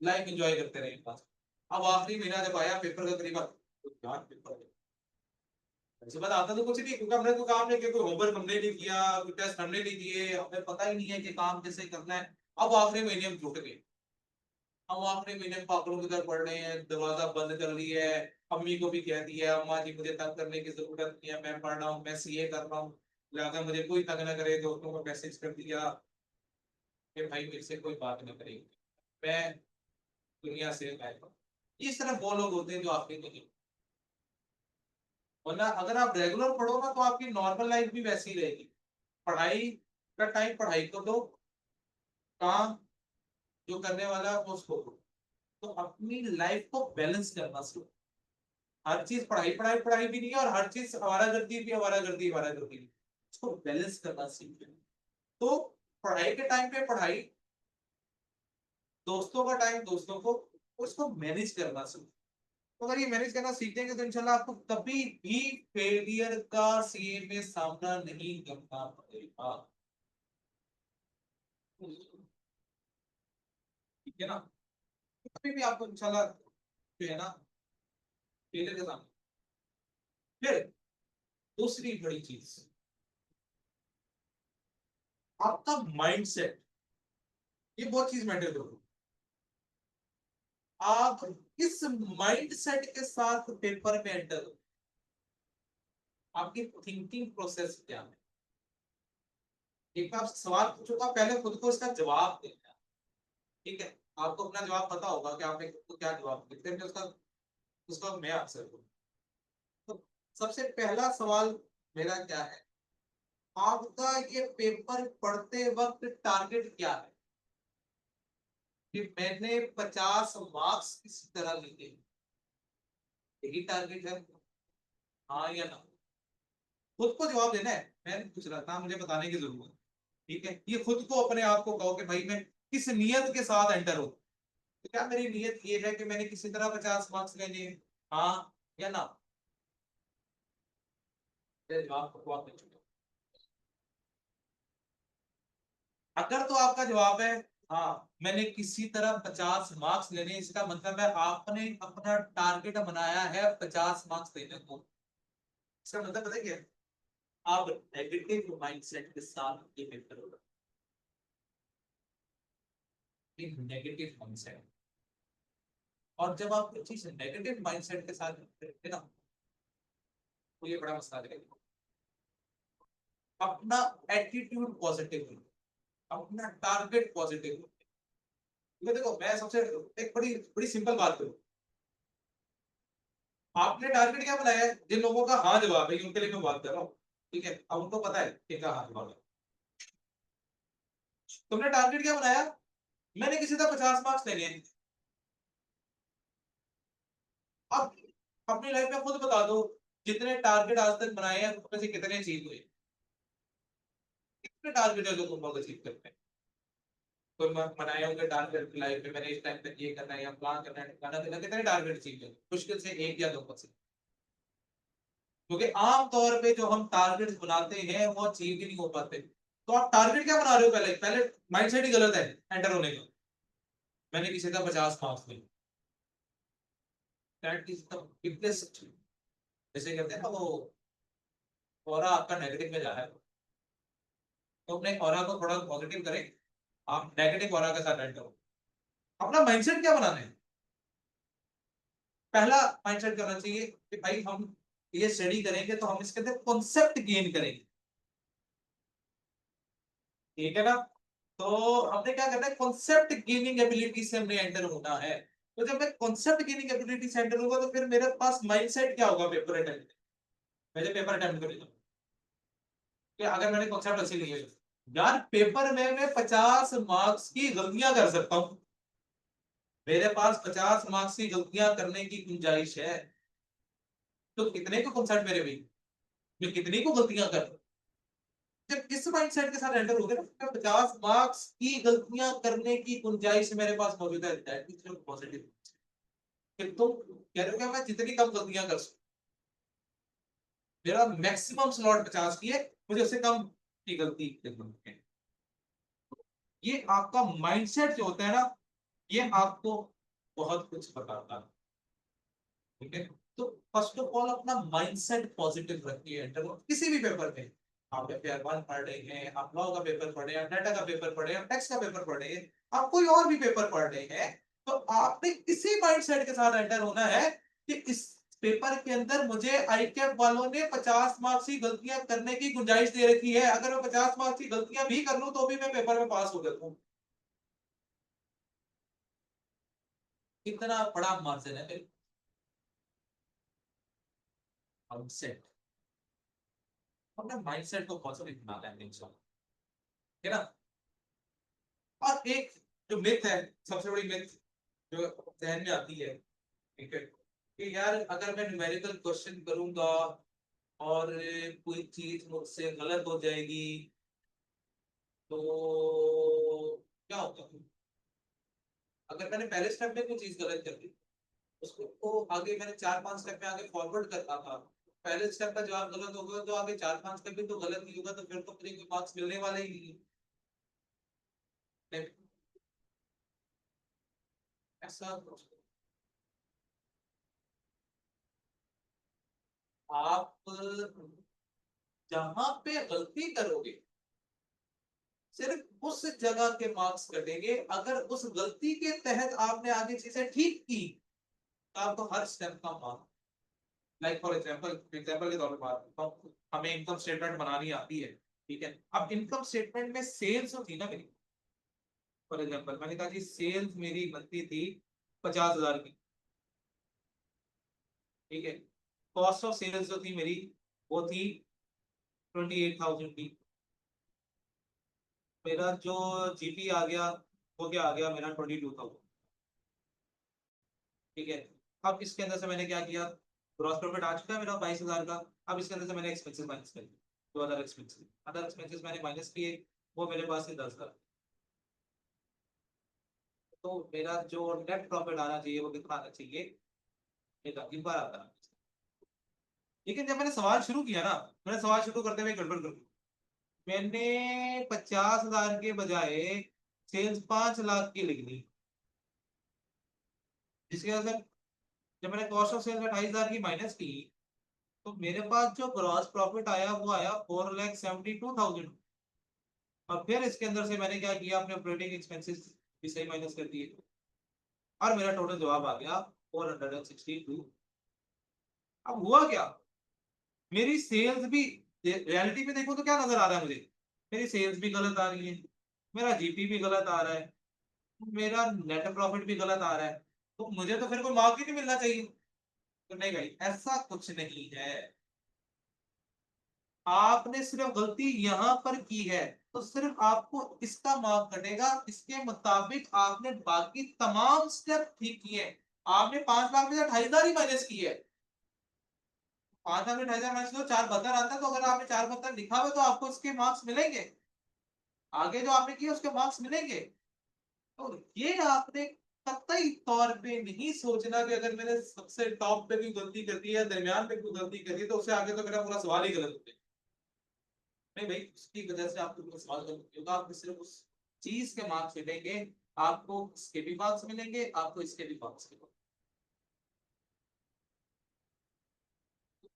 लाइफ एंजॉय करते रहे बस। अब आखिरी महीना जब आया पेपर का करीबन, तो यार पेपर ऐसे बात आता तो कुछ नहीं, क्योंकि हमने तो काम नहीं किया, कोई होमवर्क हमने नहीं किया, कोई टेस्ट हमने नहीं दिए, हमें पता ही नहीं है कि काम कैसे करना है। अब आखिरी महीने हम जुट गए, हम आखिरी महीने में पापड़ों की तरह पढ़ रहे हैं, दरवाजा बंद कर लिया है, अम्मी को भी कह दिया है अम्मा जी मुझे तंग करने की जरूरत नहीं है, मैं पढ़ रहा हूँ, मैं सीए कर रहा हूँ, लिहाजा मुझे कोई तंग ना करे। दोस्तों को मैसेज कर दिया कि भाई मेरे से कोई बात ना करेगी, मैं दुनिया से गायब हूं। इस तरह वो लोग होते हैं जो आपके नहीं। वरना अगर आप रेगुलर पढ़ो ना तो आपकी नॉर्मल लाइफ भी वैसी ही रहेगी। पढ़ाई का टाइम पढ़ाई को दो, काम जो करने वाला है उसको दो, तो अपनी लाइफ को बैलेंस करना सीखो। हर चीज पढ़ाई पढ़ाई पढ़ाई भी नहीं है, और हर चीज आवारागर्दी भी आवारागर्दी आवारागर्दी भी, उसको बैलेंस करना सीखो। तो पढ़ाई के टाइम पे पढ़ाई, दोस्तों का टाइम दोस्तों को, उसको मैनेज करना सीखो। तो अगर ये मैनेज करना सीख जाएंगे तो इंशाल्लाह आपको कभी भी फेलियर का सीए में सामना नहीं करना पड़ेगा, ठीक है ना। कभी भी आपको इंशाल्लाह जो है ना फेलियर के सामने। फिर दूसरी बड़ी चीज, आपका माइंडसेट, ये बहुत चीज मैटर करो। आप किस माइंडसेट के साथ पेपर में एंटर हो, आपकी थिंकिंग प्रोसेस क्या है। एक बार सवाल पूछूंगा, पहले खुद को इसका जवाब देना, ठीक है। आपको अपना जवाब पता होगा कि आपने खुद को क्या जवाब दिया, फिर मैं उसका उसका मैं आंसर दूं। तो सबसे पहला सवाल मेरा क्या है, आपका ये पेपर पढ़ते वक्त टारगेट क्या है, कि मैंने 50 मार्क्स किसी तरह लिए, यही टारगेट है, हाँ या ना। खुद को जवाब देना है, मैं नहीं पूछ रहा था, मुझे बताने की जरूरत है, ठीक है। ये खुद को अपने आप को कहो कि भाई मैं किस नियत के साथ एंटर हो, तो क्या मेरी नियत ये है कि मैंने किसी तरह 50 मार्क्स लेने हैं, हाँ या ना। जवाब को आप नहीं चुके। अगर तो आपका जवाब है हाँ मैंने किसी तरह 50 मार्क्स लेने, इसका मतलब है आपने अपना टारगेट बनाया है 50 मार्क्स लेने को। इसका मतलब पता है क्या है? आप नेगेटिव माइंडसेट के साथ ये पेपर होगा, नेगेटिव माइंडसेट। और जब आप कोई चीज नेगेटिव माइंडसेट के साथ करते हैं ना, तो ये बड़ा मसला है। अपना एटीट्यूड पॉजिटिव, अपना टारगेट पॉजिटिव। ये देखो मैं सबसे एक बड़ी बड़ी सिंपल बात करूं, आपने टारगेट क्या बनाया है? जिन लोगों का हाँ जवाब है उनके लिए मैं बात कर रहा हूँ, ठीक है? अब उनको पता है कि हाँ जवाब है। तुमने टारगेट क्या बनाया? मैंने किसी तरह 50 मार्क्स लेने हैं। अब अपनी लाइफ में खुद बता दो, जितने टारगेट आज तक बनाए हैं उनमें से कितने अचीव हुए? कितने टारगेट है जो तुम लोग अचीव करते हैं? कोई बनाए होंगे टारगेट लाइफ में, मैंने इस टाइम तक ये करना है या प्लान करना है, करना है, कितने टारगेट अचीव हुए? मुश्किल से एक या दो परसेंट। क्योंकि आमतौर पे जो हम टारगेट बनाते हैं वो अचीव ही नहीं हो पाते। तो आप टारगेट क्या बना रहे हो? पहले पहले माइंडसेट ही गलत है एंटर होने का। मैंने किसी का 50 मार्क्स लिए, दैट इज द बिगेस्ट, जैसे कहते हैं ना वो ऑरा आपका नेगेटिव में जा रहा है, तो अपने ऑरा को थोड़ा पॉजिटिव करें। आप नेगेटिव ऑरा के साथ एंटर हो। अपना माइंडसेट क्या बनाना है? पहला माइंडसेट करना चाहिए कि भाई हम ये स्टडी करेंगे तो हम इसके अंदर कॉन्सेप्ट गेन करेंगे, ठीक है ना? तो हमने क्या करना है, कॉन्सेप्ट गेनिंग एबिलिटी से हमने एंटर होना है। तो जब मैं कॉन्सेप्ट गेनिंग एबिलिटी से एंटर होगा तो फिर मेरे पास माइंडसेट क्या होगा पेपर अटेम्प्ट, पहले पेपर अटेम्प्ट करेगा कि अगर मैंने कॉन्सेप्ट अच्छी ली है यार, पेपर में मैं 50 मार्क्स की गलतियां कर सकता हूं, मेरे पास 50 मार्क्स की गलतियां करने की गुंजाइश है। तो कितने को कॉन्सेप्ट मेरे भाई, मैं कितनी को गलतियां कर, जब इस माइंडसेट के साथ एंटर हो गए ना, 50 मार्क्स की गलतियां करने की गुंजाइश मेरे पास मौजूद है, दैट इज पॉजिटिव। फिर तुम कह रहे हो कि मैं जितनी कम गलतियां कर सकूं, मेरा मैक्सिमम स्लॉट 50 की है, मुझे उससे कम की गलती करनी है। ये आपका माइंडसेट जो होता है ना, ये आपको बहुत कुछ बताता है, ठीक है? तो फर्स्ट ऑफ ऑल अपना माइंडसेट पॉजिटिव रखिए एंटर किसी भी पेपर में। आप पेपर वन पढ़ रहे हैं, आप लॉ का पेपर पढ़ रहे हैं, डाटा का पेपर पढ़ रहे हैं, टैक्स का पेपर पढ़ रहे हैं, आप कोई और भी पेपर पढ़ रहे हैं, तो आपने इसी माइंडसेट के साथ एंटर होना है कि इस पेपर के अंदर मुझे आई कैप वालों ने 50 मार्क्स की गलतियां करने की गुंजाइश दे रखी है, अगर मैं 50 मार्क्स की गलतियां भी कर लूं तो भी मैं पेपर में पास हो जाता हूँ। कितना बड़ा मार्जिन है माइंडसेट, अपने माइंडसेट को पॉजिटिव बनाना है इंसान, है ना? और एक जो मिथ है, सबसे बड़ी मिथ जो जहन में आती है, ठीक है, कि यार अगर मैं न्यूमेरिकल क्वेश्चन करूंगा और कोई चीज मुझसे गलत हो जाएगी तो क्या होगा? अगर मैंने पहले स्टेप में कोई चीज गलत कर दी, उसको तो आगे मैंने 4-5 स्टेप में आगे फॉरवर्ड करना था, पहले स्टेप का जवाब गलत होगा तो आगे 4-5 स्टेप भी तो गलत नहीं होगा, तो फिर तो मुझे कोई मार्क्स मिलने वाले ही नहीं है। ऐसा आप जहां पे गलती करोगे सिर्फ उस जगह के मार्क्स कटेंगे, अगर उस गलती के तहत आपने आगे चीजें ठीक की तो आपको हर स्टेप का marks. Like for example, example के तौर पर बात करता हूं, हमें इनकम स्टेटमेंट बनानी आती है, ठीक है? अब इनकम स्टेटमेंट में सेल्स होती ना मेरी, फॉर एग्जांपल मैंने कहा कि सेल्स मेरी बनती थी 50,000 की, ठीक है? कॉस्ट ऑफ सेल्स जो थी मेरी वो थी 28,000 की, मेरा जो जीपी आ गया वो क्या आ गया मेरा 22,000, ठीक है? अब इसके अंदर से मैंने क्या किया, ग्रॉस प्रॉफिट आ चुका है मेरा 22,000 का। अब इसके अंदर से मैंने एक्सपेंसेस माइनस कर दिए, तो अदर एक्सपेंसेस मैंने माइनस किए, वो मेरे पास है 10,000। तो मेरा जो नेट प्रॉफिट आना चाहिए वो कितना आना चाहिए, एक बार आता है, लेकिन जब मैंने सवाल शुरू किया ना, मैंने सवाल शुरू करते हुए गड़बड़ कर दी। मैंने 50,000 के बजाय सेल्स 5 लाख की लिख दी, जिसकी वजह से जब मैंने कॉस्ट ऑफ सेल्स 28,000 की माइनस की, तो मेरे पास जो ग्रॉस प्रॉफिट आया वो आया 4,72,000। और फिर इसके अंदर से मैंने क्या किया, अपने ऑपरेटिंग एक्सपेंसेस भी सही माइनस कर दिए, और मेरा टोटल जवाब आ गया 462। अब हुआ क्या, मेरी सेल्स भी रियलिटी में देखो तो क्या नजर आ रहा है मुझे, मेरी सेल्स भी गलत आ रही है, मेरा जीपी भी गलत आ रहा है, मेरा नेट प्रॉफिट भी गलत आ रहा है। तो मुझे तो फिर कोई मार्क ही नहीं मिलना चाहिए। तो नहीं भाई, ऐसा कुछ नहीं है। आपने सिर्फ गलती यहां पर की है, तो सिर्फ आपको इसका मार्क कटेगा। इसके मुताबिक आपने बाकी तमाम स्टेप ठीक किए। आपने 5 लाख में से 28,000 ही माइनस की है। 5 लाख में 28,000 माइनस करो, 4 72 आता है, तो अगर आपने 472 लिखा हुआ तो आपको इसके मार्क्स मिलेंगे। आगे जो आपने किया उसके मार्क्स मिलेंगे। तो ये आपने कतई तौर पे नहीं सोचना कि अगर मैंने सबसे टॉप पे कोई गलती कर दी है, दरमियान पे कोई गलती कर दी, तो उससे आगे तो मेरा पूरा सवाल ही गलत हो गया। नहीं भाई, उसकी वजह से आपको पूरा सवाल गलत होगा। आपको सिर्फ उस चीज के मार्क्स मिलेंगे, आपको इसके भी मार्क्स मिलेंगे, आपको इसके भी मार्क्स मिलेंगे।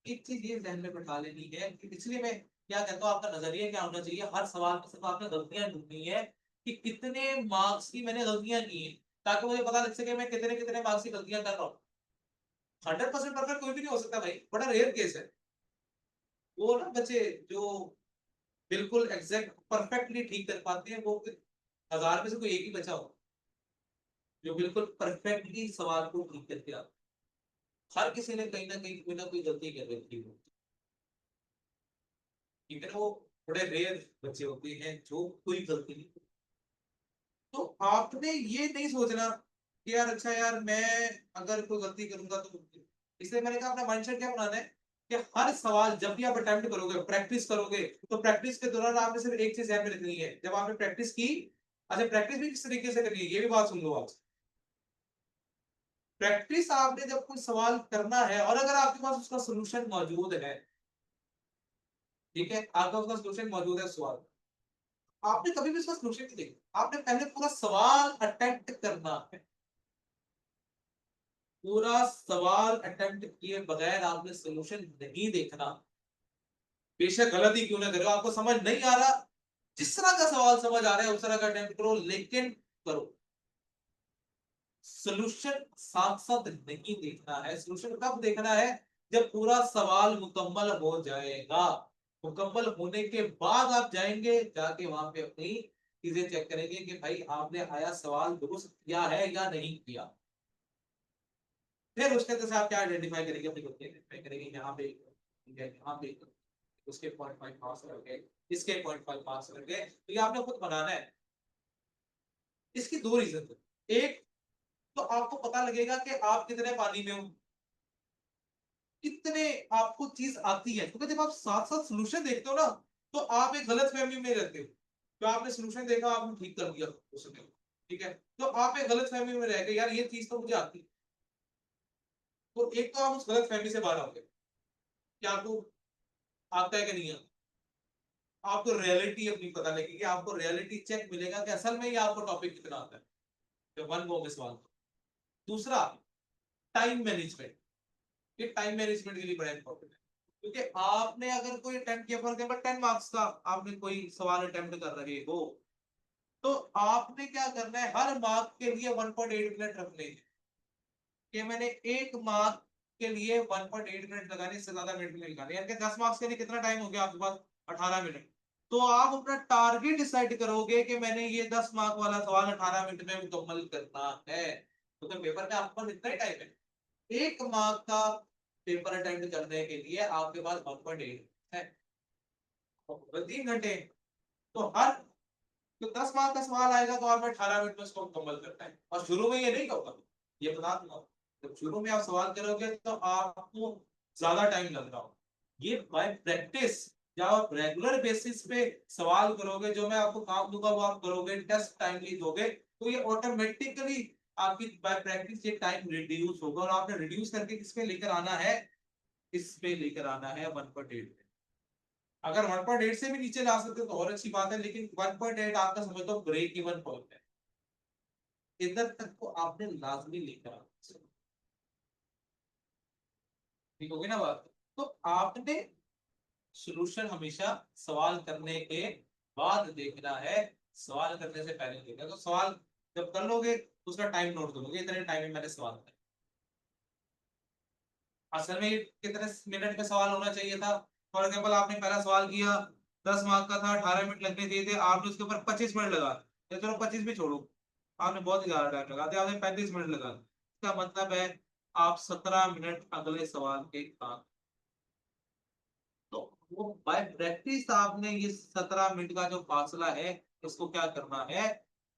एक चीज ये ध्यान में बैठा लेनी है कि, इसलिए मैं क्या कहता हूँ, आपका नजरिया क्या होना चाहिए, हर सवाल में सिर्फ आपने गलतियां ढूंढनी है कि कितने मार्क्स की मैंने गलतियां की हैं, ताकि मुझे पता लग सके मैं कितने कितने मार्क्स की गलतियां कर रहा हूँ। 100% परफेक्ट कोई भी नहीं हो सकता भाई, बड़ा रेयर केस है। वो ना बच्चे जो बिल्कुल एग्जैक्ट परफेक्टली ठीक कर पाते हैं, वो 1000 में से कोई एक ही बचा हो जो बिल्कुल परफेक्टली सवाल को ठीक करके आता। हर किसी ने कहीं ना कोई गलती कर रखी है। ठीक है ना, वो बड़े रेयर बच्चे होते हैं जो कोई गलती नहीं। तो आपने ये नहीं सोचना कि यार अच्छा यार मैं अगर कोई गलती करूंगा तो, इसलिए मैंने कहा अपना माइंडसेट क्या बनाना है कि हर सवाल जब भी आप अटेम्प्ट करोगे, प्रैक्टिस करोगे, तो प्रैक्टिस के दौरान आपने सिर्फ एक चीज ध्यान में रखनी है, जब आपने प्रैक्टिस की। अच्छा, प्रैक्टिस भी किस तरीके से करनी है ये भी बात सुन लो आप। प्रैक्टिस आपने जब कोई सवाल करना है और अगर आपके पास उसका सोल्यूशन मौजूद है, ठीक है, आपका उसका सोल्यूशन मौजूद है सवाल, आपने कभी भी उसका सोल्यूशन नहीं देखा, आपने पहले पूरा सवाल अटेम्प्ट करना है। पूरा सवाल अटेम्प्ट किए बगैर आपने सोल्यूशन नहीं देखना। बेशक गलत ही क्यों ना करो, आपको समझ नहीं आ रहा, जिस तरह का सवाल समझ आ रहा है उस तरह का अटेम्प्ट करो, लेकिन करो। सोल्यूशन साथ साथ नहीं देखना है। सोल्यूशन कब देखना है, जब पूरा सवाल मुकम्मल हो जाएगा। मुकम्मल होने के बाद आप जाएंगे, जाके वहां पे अपनी चीजें चेक करेंगे कि भाई आपने आया सवाल दुरुस्त किया है या नहीं किया। फिर उसके अंदर से आप क्या आइडेंटिफाई करेंगे, अपनी गलती आइडेंटिफाई करेंगे, यहाँ पे यहाँ पे उसके 0.5 पास कर गए, इसके 0.5 पास कर गए, तो ये आपने खुद बनाना है। इसकी दो रीजन है। एक, तो आपको पता लगेगा कि आप कितने पानी में हो, कितने आपको चीज आती है, क्योंकि जब आप साथ साथ सोल्यूशन देखते हो ना, तो आप एक गलत फहमी में रहते हो। तो आपने सोल्यूशन देखा, आपने ठीक कर दिया उसने, ठीक है, तो आप एक गलत फहमी में रह गए, यार ये चीज तो मुझे आती है। तो एक तो आप उस गलत फहमी से बाहर आओगे कि आपको आता है कि नहीं आता। आपको रियलिटी अपनी पता लगेगी, आपको रियलिटी चेक मिलेगा कि असल में ये आपको टॉपिक कितना आता है। तो वन वो मिस वन। दूसरा, टाइम मैनेजमेंट। ये टाइम मैनेजमेंट के लिए बड़ा इंपॉर्टेंट है, क्योंकि आपने अगर कोई अटेम्प्ट किया, फॉर एग्जांपल 10 मार्क्स का आपने कोई सवाल अटेम्प्ट कर रहे हो, तो आपने क्या करना है, हर मार्क के लिए 1.8 मिनट रखने हैं। कि मैंने एक मार्क के लिए 1.8 मिनट लगाने, इससे ज्यादा मिनट नहीं लगाने, यानी कि 10 मार्क्स के लिए कितना टाइम हो गया आपके पास, 18 मिनट। तो आप अपना टारगेट डिसाइड करोगे कि मैंने ये 10 मार्क वाला सवाल 18 मिनट में मुकम्मल करना है। तो पेपर में आपके पास इतना ही टाइम है, एक मार्क का पेपर अटेंड करने के लिए आपके पास 1.8 है, 3 घंटे। तो हर, तो 10 मार्क का सवाल आएगा तो आपने 18 मिनट में उसको मुकम्मल करना है। और शुरू में ये नहीं होगा, ये बता दूंगा, जब शुरू में आप सवाल करोगे तो आपको ज्यादा टाइम लग रहा हो। ये बाय प्रैक्टिस, जब आप रेगुलर बेसिस पे सवाल करोगे, जो मैं आपको काम दूंगा वो आप करोगे, टेस्ट टाइमली दोगे, तो ये ऑटोमेटिकली आपकी बाय प्रैक्टिस ये टाइम रिड्यूस होगा। और आपने रिड्यूस करके किस पे लेकर आना है, इस पे लेकर आना है 1.8 पे। अगर 1.8 से भी नीचे ला सकते हो तो और अच्छी बात है, लेकिन 1.8 आपका समझ लो ब्रेक इवन पॉइंट है, इधर तक को आपने लाजमी लेकर आना। ठीक होगी ना बात। तो आपने सॉल्यूशन हमेशा सवाल करने के बाद देखना है, सवाल करने से पहले देखना। तो सवाल जब कर लोगे उसका टाइम नोट करोगे, इतने टाइम में मैंने सवाल किया। असल में कितने मिनट का सवाल होना चाहिए था? फॉर एग्जाम्पल आपने पहला सवाल किया 10 मार्क का था, 18 मिनट लगने चाहिए थे, आपने उसके ऊपर 25 मिनट लगा दिए। चलो 25 भी छोड़ो, आपने बहुत ही ज्यादा टाइम लगा दिया, आपने 35 मिनट लगा दिया। इसका मतलब है आप 17 मिनट अगले सवाल के काम। तो वो बाय प्रैक्टिस आपने ये 17 मिनट का जो फासला है इसको क्या करना है,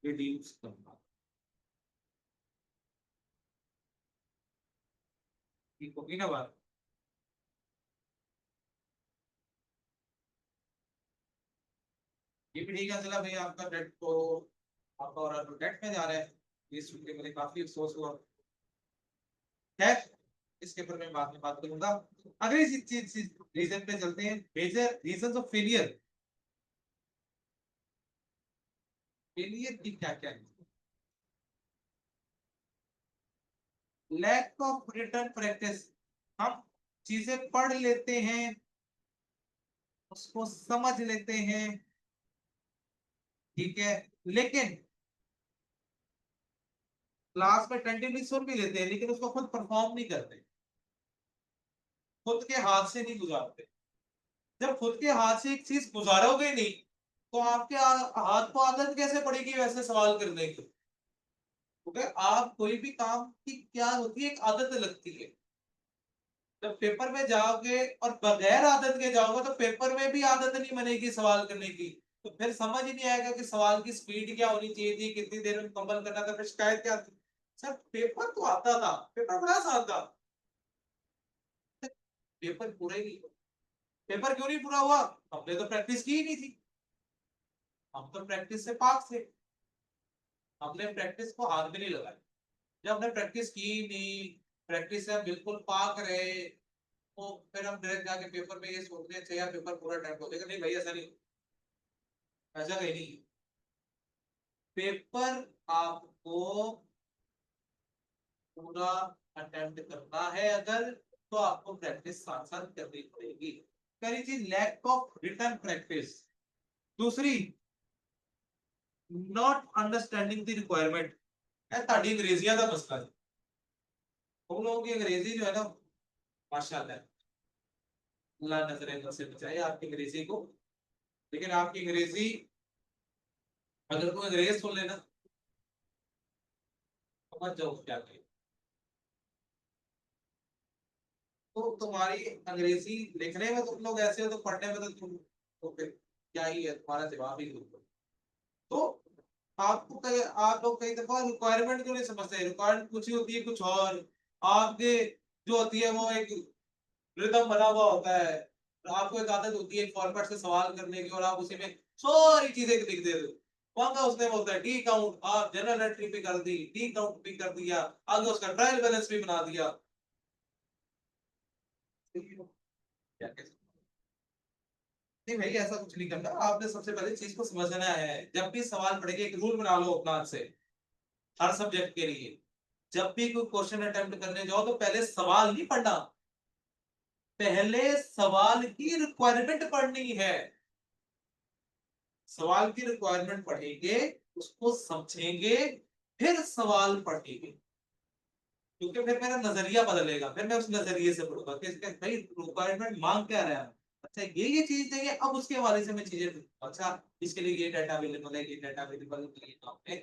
रिड्यूस करना। ठीक होगी ना बात। ये भी ठीक है, चला भैया आपका डेट को, आपका और डेट में जा रहा है, ये सुन के मुझे काफी अफसोस हुआ। खैर, इसके ऊपर मैं बाद में बात करूंगा। अगली चीज रीजन पे चलते हैं, major reasons of failure. Failure की क्या क्या है? Lack of return practice. हम चीजें पढ़ लेते हैं, उसको समझ लेते हैं, ठीक है, लेकिन क्लास में टेंटिवली सुन भी लेते हैं, लेकिन उसको खुद परफॉर्म नहीं करते, खुद के हाथ से नहीं गुजारते। जब खुद के हाथ से एक चीज गुजारोगे नहीं, तो आपके हाथ को आदत कैसे पड़ेगी वैसे सवाल करने की? क्योंकि आप कोई भी काम की क्या होती है, एक आदत लगती है। जब पेपर में जाओगे और बगैर आदत के जाओगे तो पेपर में भी आदत नहीं बनेगी सवाल करने की। तो फिर समझ ही नहीं आएगा कि सवाल की स्पीड क्या होनी चाहिए थी, कितनी देर में मुकम्मल करना था, फिर शिकायत क्या थी। सर पेपर तो आता था, पेपर बड़ा आसान था। पेपर पूरा ही नहीं हुआ। पेपर क्यों नहीं पूरा हुआ? हमने तो प्रैक्टिस की ही नहीं थी। हम तो प्रैक्टिस से पास थे, हमने प्रैक्टिस को हाथ भी नहीं लगाया। जब हमने प्रैक्टिस की नहीं, प्रैक्टिस से हम बिल्कुल पाक रहे, तो फिर हम डायरेक्ट जाके पेपर में ये सोचते हैं अच्छा यार पेपर पूरा टाइम हो जाएगा। नहीं भाई, ऐसा नहीं, ऐसा कहीं नहीं। पेपर आपको पूरा अटेम्प्ट करना है अगर, तो आपको प्रैक्टिस साथ साथ करनी पड़ेगी। पहली चीज लैक ऑफ रिटर्न प्रैक्टिस। दूसरी, नॉट अंडरस्टैंडिंग द रिक्वायरमेंट। ਤੁਹਾਡੀ अंग्रेजियां का मसला है। हम लोगों की अंग्रेजी जो है ना, माशाल्लाह, अल्लाह नजर से बचाए आपकी अंग्रेजी को। लेकिन आपकी अंग्रेजी, अगर कोई अंग्रेज सुन लेना, समझ जाओ क्या कहे। तो तुम्हारी अंग्रेजी लिखने में तुम लोग ऐसे हो, तो पढ़ने में तो तुम, तो फिर क्या ही है, तुम्हारा जवाब ही नहीं। तो आपको कई, आप लोग कई दफा रिक्वायरमेंट क्यों नहीं समझते? रिक्वायरमेंट कुछ ही होती है, कुछ और आपके जो होती है वो एक रिदम बना हुआ होता है। आपको एक आदत होती है फॉर्मेट से सवाल करने की, और आप उसी में सारी चीजें लिख देते हो। वहां का उसने बोलता है डी काउंट, आप जनरल एंट्री भी कर दी, डी काउंट भी कर दिया, आगे उसका ट्रायल बैलेंस भी बना दिया। क्या कह सकते हैं? नहीं भाई, ऐसा कुछ नहीं करना। आपने सबसे पहले चीज को समझना है। जब भी सवाल पढ़ेंगे एक रूल बना लो अपना आज से, हर सब्जेक्ट के लिए। जब भी कोई क्वेश्चन अटेम्प्ट करने जाओ तो पहले सवाल नहीं पढ़ना, पहले सवाल की रिक्वायरमेंट पढ़नी है। सवाल की रिक्वायरमेंट पढ़ेंगे, उसको समझेंगे, फिर सवाल पढ़ेंगे। क्योंकि फिर मेरा नजरिया बदलेगा, फिर मैं उस नजरिए से पढ़ूंगा कि इसका भाई रिक्वायरमेंट मांग क्या रहा है। अच्छा ये चीज चाहिए, अब उसके हवाले से मैं चीजें, अच्छा इसके लिए ये डाटा अवेलेबल है, ये डाटा अवेलेबल है।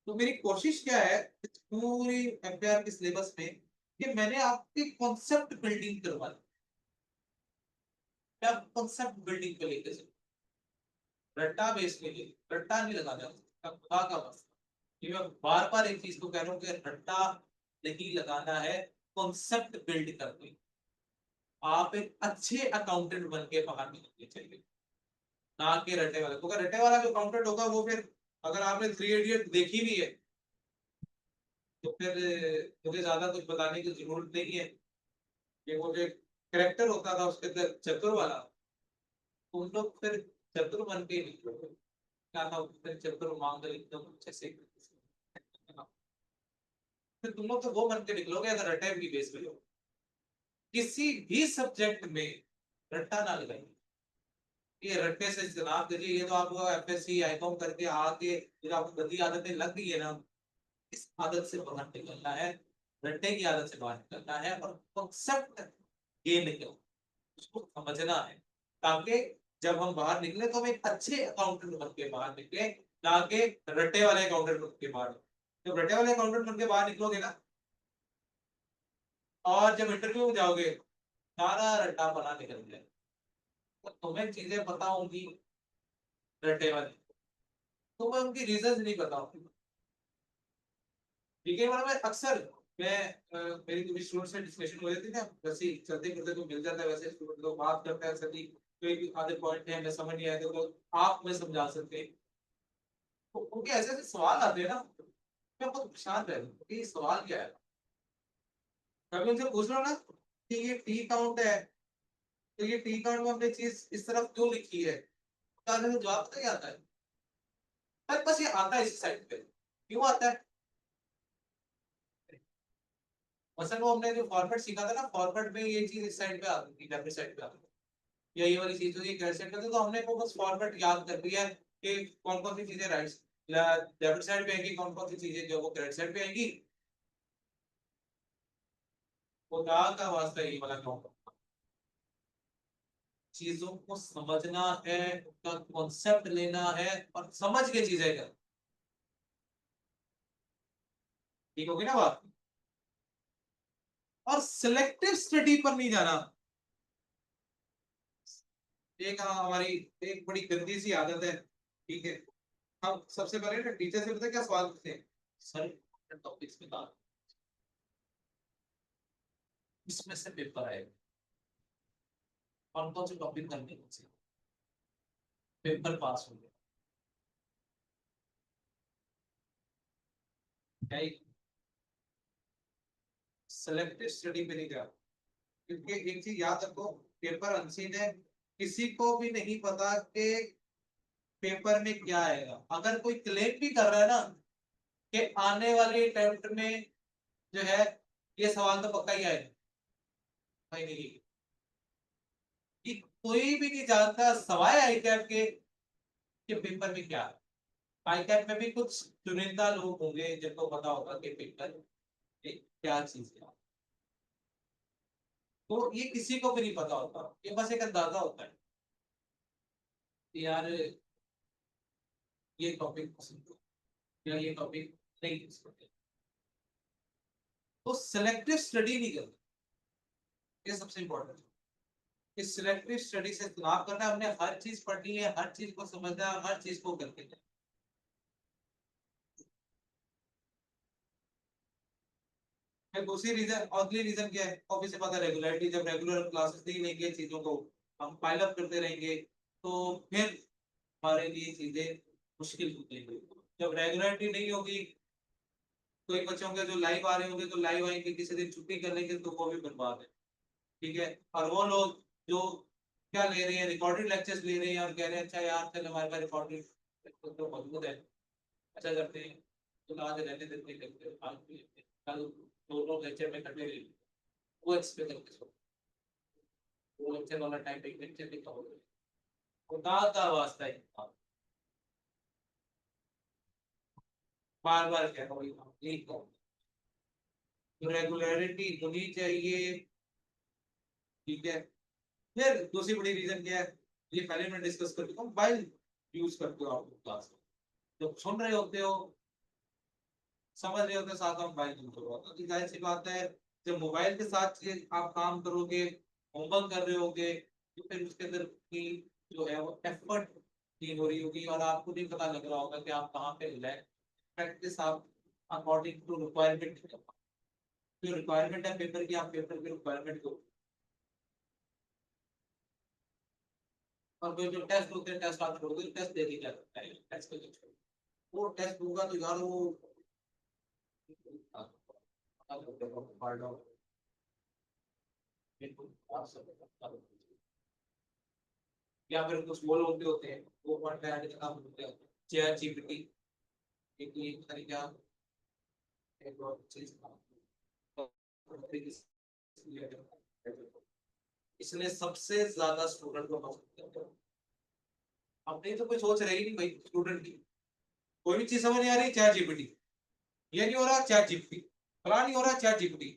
तो मेरी कोशिश क्या है इस पूरी एफआईआर के सिलेबस में, कि मैंने आपकी कॉन्सेप्ट बिल्डिंग करवा दी। मैं कॉन्सेप्ट बिल्डिंग पे लेके चलूं, रट्टा बेस पे ले, रट्टा नहीं लगाना खुदा का बस। ये मैं बार बार एक चीज को कह रहा हूँ कि रट्टा नहीं लगाना है, कॉन्सेप्ट बिल्ड करते। आप एक अच्छे अकाउंटेंट बन के बाहर निकलने चाहिए, ना कि रट्टे वाले। क्योंकि रट्टे वाला जो अकाउंटेंट होगा वो फिर, अगर आपने थ्री इडियट देखी भी है, तो फिर मुझे ज्यादा कुछ बताने की जरूरत नहीं है कि वो जो करेक्टर होता था उसके अंदर चतुर वाला, तो उन लोग फिर चतुर बन के ही निकलो, क्या था फिर चतुर मांगलिक एकदम अच्छे से, फिर तुम लोग तो वो बन के निकलोगे अगर रटे की बेस पे लो, किसी भी सब्जेक्ट में रट्टा ना लगाइए। ये रट्टे से जनाब करिए, ये तो आपको एफएससी आईकॉम करके आके फिर आपको गंदी आदतें लग गई है ना, इस आदत से बाहर निकलना है, रट्टे की आदत से बाहर निकलना है और कॉन्सेप्ट गेन करो, उसको समझना है, ताकि जब हम बाहर निकले तो हम एक अच्छे अकाउंटेंट बन के बाहर निकले, ना कि रट्टे वाले अकाउंटेंट बन के बाहर। जब रट्टे वाले अकाउंटेंट बन के बाहर निकलोगे ना, और जब इंटरव्यू में जाओगे सारा रट्टा बना निकल जाए, तो तुम्हें चीजें पता होंगी रट्टे वाली, तुम्हें उनकी रीजन नहीं पता होंगी। ठीक है, मतलब मैं अक्सर मैं मेरी कभी स्टूडेंट से डिस्कशन हो जाती है ना, वैसे ही चलते फिरते तो मिल जाता है, वैसे स्टूडेंट लोग बात करते हैं सभी, कोई भी आधे पॉइंट है मैं समझ नहीं आया तो आप में समझा सकते हैं, तो उनके ऐसे ऐसे सवाल आते हैं ना, मैं बहुत परेशान रह कि ये सवाल क्या है। कभी उनसे पूछ लो ना कि ये टी काउंट है, तो ये टी काउंट में हमने चीज इस तरफ क्यों लिखी है, तो आने में जवाब पता क्या आता है, पर बस ये आता है इस साइड पे, क्यों आता है। मसलन वो हमने जो फॉर्मेट सीखा था ना, फॉर्मेट में ये चीज इस साइड पे आती थी, लेफ्ट साइड पे आती थी, या ये वाली चीज होती है राइट साइड पे, तो हमने वो बस फॉर्मेट याद कर लिया है कि कौन कौन सी चीजें राइट लेफ्ट साइड पे आएंगी, कौन कौन सी चीजें जो वो राइट साइड पे आएंगी। खुदा का वास्ता ये वाला काम, चीजों को समझना है, उनका कॉन्सेप्ट लेना है और समझ के चीजें कर, ठीक होगी ना बात। और सिलेक्टिव स्टडी पर नहीं जाना। एक हमारी एक बड़ी गंदी सी आदत है, ठीक है, हम सबसे पहले ना टीचर से पता है क्या सवाल पूछते हैं, सर टॉपिक्स बता, इसमें से पेपर आएगा, कौन कौन से टॉपिक करने हैं, पेपर पास हो गया, क्या सिलेक्टिव स्टडी पे नहीं जा, क्योंकि एक चीज याद रखो, पेपर अनसीन है, किसी को भी नहीं पता कि पेपर में क्या आएगा। अगर कोई क्लेम भी कर रहा है ना कि आने वाले अटेम्प्ट में जो है ये सवाल तो पक्का ही आएगा, भाई नहीं, कि कोई भी नहीं जानता सवाए आई कैप के कि पेपर में क्या है। आई कैप में भी कुछ चुनिंदा लोग होंगे जिनको पता होगा कि पेपर में क्या चीज है, तो ये किसी को भी नहीं पता होता, ये बस एक अंदाजा होता है कि यार ये टॉपिक पसंद है या ये टॉपिक नहीं पसंद है, तो सिलेक्टिव स्टडी नहीं करना, ये सबसे इंपॉर्टेंट है। इस सिलेक्टिव स्टडी से चुनाव करना है, हमने हर चीज पढ़नी है, हर चीज को समझना है, हर चीज को करके जाना। फिर दूसरी रीजन, अगली रीजन क्या है, ऑब्वियसली पता है रेगुलरिटी, जब रेगुलर क्लासेस नहीं लेंगे, चीजों को हम पाइल अप करते रहेंगे, तो फिर हमारे लिए चीजें मुश्किल होती हैं। जब रेगुलरिटी नहीं होगी, कोई बच्चे होंगे जो लाइव आ रहे होंगे तो लाइव आएंगे, किसी दिन छुट्टी कर लेंगे तो वो भी बर्बाद है, ठीक है। और वो लोग जो क्या ले रहे हैं, रिकॉर्डेड लेक्चर्स ले रहे हैं और कह रहे हैं अच्छा यार चल हमारे पास रिकॉर्डेड तो मौजूद है, अच्छा करते हैं, तो आज रहने देते करते हैं, आज भी लेते हैं, कल दोनों लेक्चर में इकट्ठे ले लेते हैं, वो एक्सपेक्ट करके सो, वो लेक्चर वाला टाइम एक लेक्चर भी कवर हो, खुदा का वास्ता है, बार बार कह रहा हूँ यही कहूँ, तो रेगुलरिटी होनी चाहिए, ठीक है। फिर दूसरी बड़ी रीजन क्या है, ये पहले मैं डिस्कस कर चुका हूँ, मोबाइल यूज करते हो आप क्लास में, जब सुन रहे होते हो समझ रहे होते हो, साथ में मोबाइल यूज करो, तो जाहिर सी बात है जब मोबाइल के साथ आप काम करोगे, होमवर्क कर रहे होगे, तो फिर उसके अंदर की जो है वो एफर्ट नहीं हो रही होगी और आपको नहीं पता लग रहा होगा कि आप कहाँ पे लैग, प्रैक्टिस आप अकॉर्डिंग टू रिक्वायरमेंट, जो रिक्वायरमेंट है पेपर की, आप पेपर की रिक्वायरमेंट को, और कोई जो टेस्ट होते हैं टेस्ट आप छोड़ दो, टेस्ट दे दी क्या करता है टेस्ट को, वो टेस्ट होगा तो यार वो या फिर कुछ वो लोग भी होते हैं वो पढ़ रहे हैं काम होते हैं चेयर जीपीटी एक ये तरीका एक और चीज इसने सबसे ज्यादा स्टूडेंट को अपने तो कोई सोच रही नहीं भाई स्टूडेंट की कोई भी चीज समझ नहीं आ रही चैट जीपीटी ये नहीं हो रहा चैट जीपीटी फला नहीं हो रहा चैट जीपीटी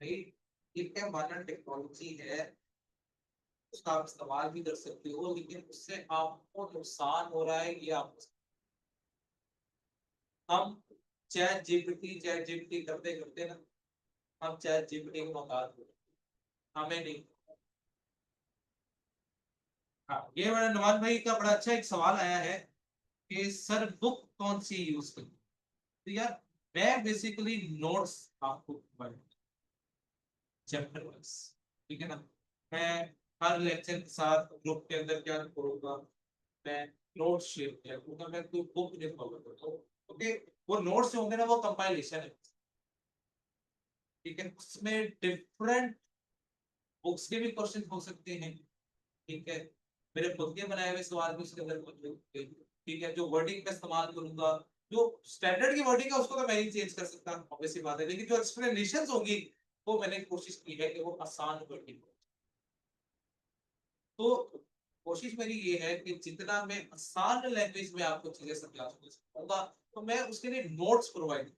भाई ये क्या मॉडर्न टेक्नोलॉजी है उसका आप इस्तेमाल भी कर सकते हो लेकिन उससे आपको नुकसान हो रहा है ये आप हम चैट जीपीटी करते करते ना हम चैट जीपीटी को मुकात हो हमें नहीं हाँ ये बड़ा नवाज भाई का बड़ा अच्छा एक सवाल आया है कि सर बुक कौन सी यूज करूं तो यार मैं बेसिकली नोट्स आपको चैप्टर वाइज ठीक है ना मैं हर लेक्चर के साथ ग्रुप के अंदर क्या करूंगा मैं नोट्स शेयर किया करूंगा मैं कोई बुक नहीं फॉलो करता हूँ ओके वो नोट्स जो होंगे ना वो कंपाइलेशन है ठीक है उसमें डिफरेंट बुक्स के भी क्वेश्चन हो सकते हैं ठीक है मेरे खुद के बनाए हुए सवाल भी उसके अंदर मौजूद होंगे ठीक है जो वर्डिंग का इस्तेमाल करूंगा जो स्टैंडर्ड की वर्डिंग है उसको तो मैं नहीं चेंज कर सकता ऑब्वियसली बात है लेकिन जो एक्सप्लेनेशंस होगी वो मैंने कोशिश की है कि वो आसान वर्डिंग हो तो कोशिश मेरी ये है कि जितना मैं आसान लैंग्वेज में आपको चीजें समझा सकूंगा तो मैं उसके लिए नोट्स प्रोवाइड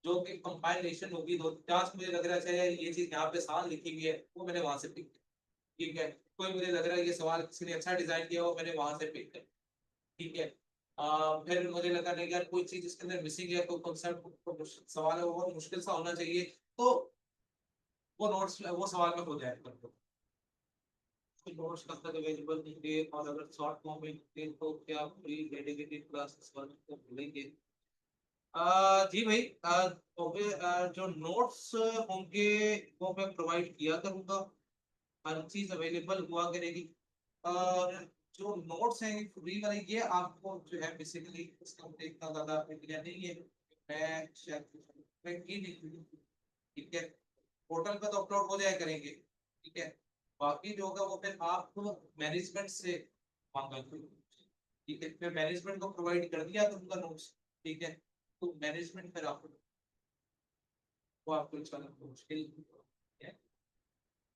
जो कि कंपाइलेशन होगी दो चार मुझे लग रहा है ये चीज यहाँ पे आसान लिखी हुई है वो मैंने वहां से पिक ठीक है कोई मुझे लग रहा है ये सवाल किसी ने अच्छा डिजाइन किया हो मैंने वहां से पिक कर ठीक है फिर मुझे लगा नहीं यार कोई चीज इसके अंदर मिसिंग है कोई कॉन्सेप्ट सवाल है वो बहुत मुश्किल सा होना चाहिए तो वो नोट्स वो सवाल में हो जाए कर नोट्स कब तक अवेलेबल होंगे और अगर शॉर्ट फॉर्म में होंगे तो क्या फ्री डेडिकेटेड क्लासेस को मिलेंगे जी भाई जो नोट्स होंगे वो मैं प्रोवाइड किया करूंगा हर चीज अवेलेबल हुआ करेगी और जो नोट्स हैं फ्री वाले ये आपको जो है बेसिकली इसका मुझे इतना ज्यादा आइडिया नहीं है मैं शायद मैं की नहीं ठीक है पोर्टल पे तो अपलोड हो जाए करेंगे ठीक है बाकी जो होगा वो फिर आपको मैनेजमेंट से मांगा ठीक है फिर मैनेजमेंट को प्रोवाइड कर दिया तो उनका नोट्स ठीक है तो मैनेजमेंट फिर आपको वो आपको चलाना मुश्किल है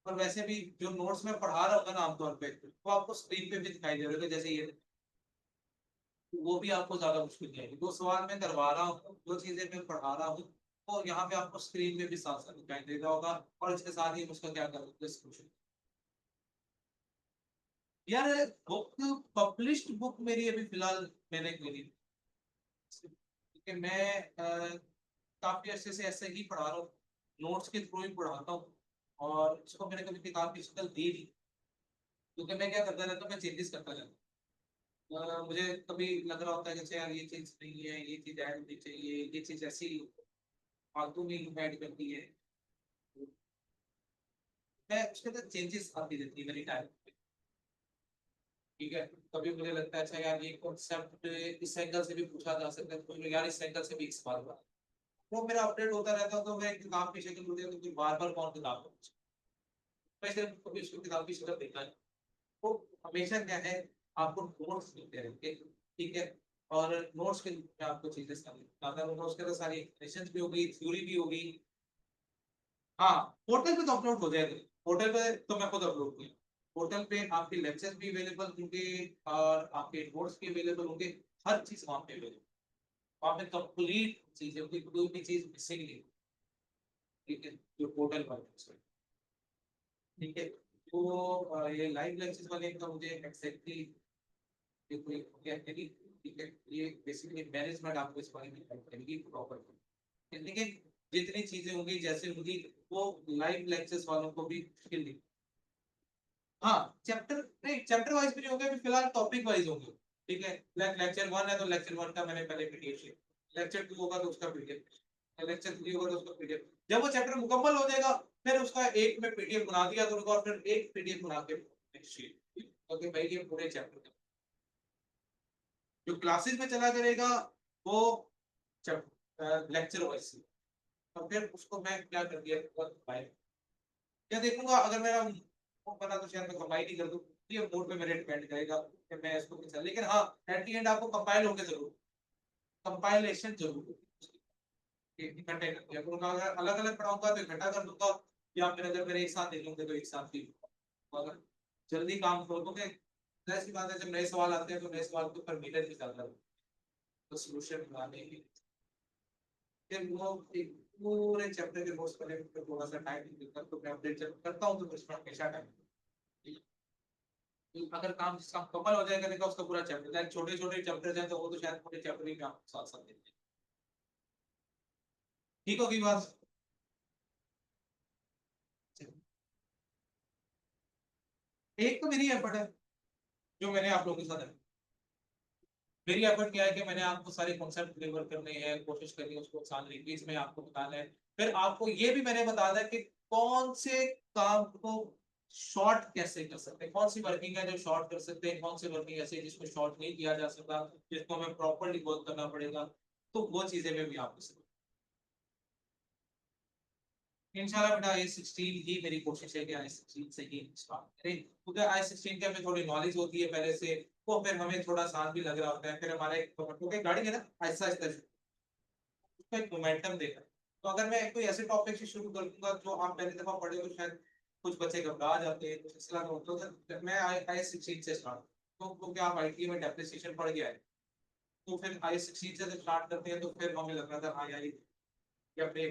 और वैसे भी जो नोट्स में पढ़ा रहा होगा ना आमतौर पे वो आपको स्क्रीन पे भी दिखाई दे रहा है जैसे ये वो भी आपको ज्यादा मुश्किल नहीं आएगी दो सवाल मैं करवा रहा हूँ जो चीजें मैं पढ़ा रहा हूँ तो यहाँ पे आपको स्क्रीन में भी साथ साथ दिखाई दे रहा होगा और इसके साथ ही उसका क्या करोगे यार बुक पब्लिश्ड बुक मेरी अभी फिलहाल मैंने करी क्योंकि मैं काफी अच्छे से ऐसे ही पढ़ा रहा हूँ नोट्स के थ्रू ही पढ़ाता हूँ और इसको मैंने कभी किताब की शक्ल दी नहीं क्योंकि मैं क्या करता रहता हूँ मैं चेंजेस करता रहता हूँ मुझे कभी लग रहा होता है कि यार ये चीज नहीं है ये चीज ऐड होनी चाहिए ये चीज ऐसी फालतू में ऐड करती है मैं उसके अंदर चेंजेस आती रहती है मेरी टाइम ठीक है कभी मुझे लगता है अच्छा यार ये कॉन्सेप्ट इस एंगल से भी पूछा जा सकता है तो यार इस एंगल से भी एक सवाल हुआ वो मेरा अपडेट होता रहता है तो मैं किताब की शक्ल मुझे तो बार बार कौन किताब पढ़ूं? मैं सिर्फ कभी उसको किताब की शक्ल देखा है तो हमेशा क्या है आपको नोट्स मिलते रहेंगे ठीक है और नोट्स के में आपको चीजें समझ नोट्स के अंदर सारी एक्सप्लेनेशन भी होगी थ्योरी भी होगी हाँ पोर्टल पे तो अपलोड हो जाएगा पोर्टल पे तो मैं खुद अपलोड किया पोर्टल पे आपके लेक्चर्स भी अवेलेबल होंगे और आपके नोट्स भी अवेलेबल होंगे हर चीज वहां पे अवेलेबल वहां पे कंप्लीट चीजें होगी कोई भी चीज मिसिंग नहीं ठीक है जो पोर्टल पर ठीक है तो ये लाइव लेक्चर्स वाले का मुझे एक्सैक्टली ये कोई क्या है कि ठीक है ये बेसिकली मैनेजमेंट आपको इस बारे में हेल्प करेगी प्रॉपर लेकिन जितनी चीजें होंगी जैसे होंगी वो लाइव लेक्चर्स वालों को भी मुश्किल नहीं हाँ चैप्टर नहीं चैप्टर वाइज भी नहीं होंगे अभी फिलहाल टॉपिक वाइज होंगे ठीक है लेक्चर वन है तो लेक्चर वन का मैंने पहले पीडीएफ शेयर लेक्चर टू होगा तो उसका पीडीएफ लेक्चर थ्री होगा तो उसका पीडीएफ जब वो चैप्टर मुकम्मल हो जाएगा फिर उसका एक में पीडीएफ बना दिया करूंगा और फिर एक पीडीएफ बना के शेयर ओके भाई ये पूरे चैप्टर जो क्लासेस में चला करेगा वो लेक्चर वाइज। तो फिर उसको मैं क्या कर दिया, क्या देखूंगा, अगर मेरा मूड बना तो शायद मैं कंपाइल ही कर दूं, ये मूड पे मेरे डिपेंड करेगा कि मैं इसको कैसा, लेकिन हाँ एट द एंड आपको कंपाइल होके जरूर, कंपाइलेशन जरूर इकट्ठे कर दिया करूंगा। अगर अलग अलग पढ़ाऊंगा तो इकट्ठा कर दूंगा, या फिर अगर मेरे एक साथ दे लूंगे तो एक साथ ही। अगर जल्दी काम कर दोगे, ऐसी बात है, जब नए सवाल आते हैं तो नए सवाल के ऊपर मीटर ही ज्यादा तो सोल्यूशन बनाने की, फिर वो एक पूरे चैप्टर के नोट्स करने में थोड़ा सा टाइम निकलता है, तो मैं अपडेट जब करता हूँ तो उसमें हमेशा टाइम, अगर काम जिसका मुकम्मल हो जाएगा देखा उसका पूरा चैप्टर, छोटे छोटे चैप्टर हैं तो वो तो शायद पूरे चैप्टर ही में आपको साथ साथ देंगे। ठीक होगी बात। एक तो मेरी एफर्ट है जो मैंने आप लोगों के साथ है, मेरी एफर्ट क्या है कि मैंने आपको सारे कॉन्सेप्ट डिलीवर करने हैं, कोशिश करनी है उसको आसान लैंग्वेज में आपको बताना है। फिर आपको ये भी मैंने बताना है कि कौन से काम को शॉर्ट कैसे कर सकते हैं, कौन सी वर्किंग है जो शॉर्ट कर सकते हैं, कौन सी वर्किंग ऐसी है जिसको शॉर्ट नहीं किया जा सकता, जिसको हमें प्रॉपरली वर्क करना पड़ेगा। तो वो चीजें में भी आपको सिखाऊंगा। इंशाल्लाह बेटा आई 16 ही मेरी कोशिश है कि आई 16 से ही स्टार्ट करें, क्योंकि आई 16 के हमें थोड़ी नॉलेज होती है पहले से, तो फिर हमें थोड़ा आसान भी लग रहा होता है, फिर हमारा एक क्योंकि गाड़ी है ना आहिस्ता आहिस्ता उसका एक मोमेंटम देगा। तो अगर मैं कोई ऐसे टॉपिक से शुरू कर दूंगा जो आप पहली दफा पढ़े तो शायद कुछ बच्चे घबरा जाते हैं, कुछ इस तरह का होता है, तो मैं आई 16 से स्टार्ट, तो क्योंकि आप आईटी में डेप्रिसिएशन पढ़ गया है, तो फिर आई 16 से जब स्टार्ट करते हैं तो फिर हमें लग रहा था हाँ यार ये अपने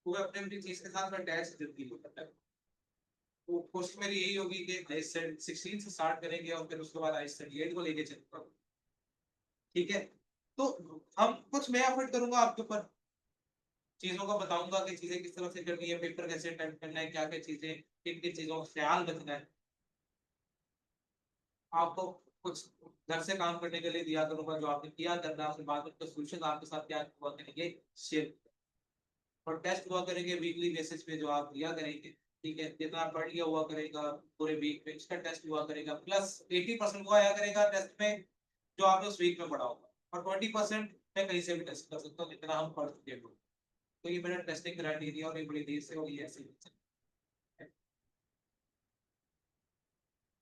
वो अपने अपनी चीज के साथ में अटैच जल्दी होता है। तो कोशिश मेरी यही होगी कि आई 16 से स्टार्ट करेंगे और फिर उसके बाद आई 38 को लेके चलते, ठीक है। तो हम कुछ मैं एफर्ट करूंगा आपके ऊपर, चीजों को बताऊंगा कि चीजें किस तरह से करनी है, पेपर कैसे टाइप करना है, क्या क्या चीजें, किन किन चीजों का ख्याल रखना है। आपको कुछ घर से काम करने के लिए दिया करूंगा जो आपने किया करना है, उसके बाद उसका सोल्यूशन आपके साथ क्या हुआ करेंगे शेयर, और टेस्ट हुआ करेंगे वीकली बेसिस पे जो आप दिया करेंगे, ठीक है। जितना पढ़ लिया हुआ करेगा पूरे वीक में इसका टेस्ट हुआ करेगा, प्लस 80% वो आया करेगा टेस्ट में जो आपने उस वीक में पढ़ा होगा, और 20% मैं कहीं से भी टेस्ट कर सकता हूँ जितना हम पढ़ चुके हैं। तो ये मेरा टेस्टिंग क्राइटेरिया और ये बड़ी देर से हुई है ऐसे।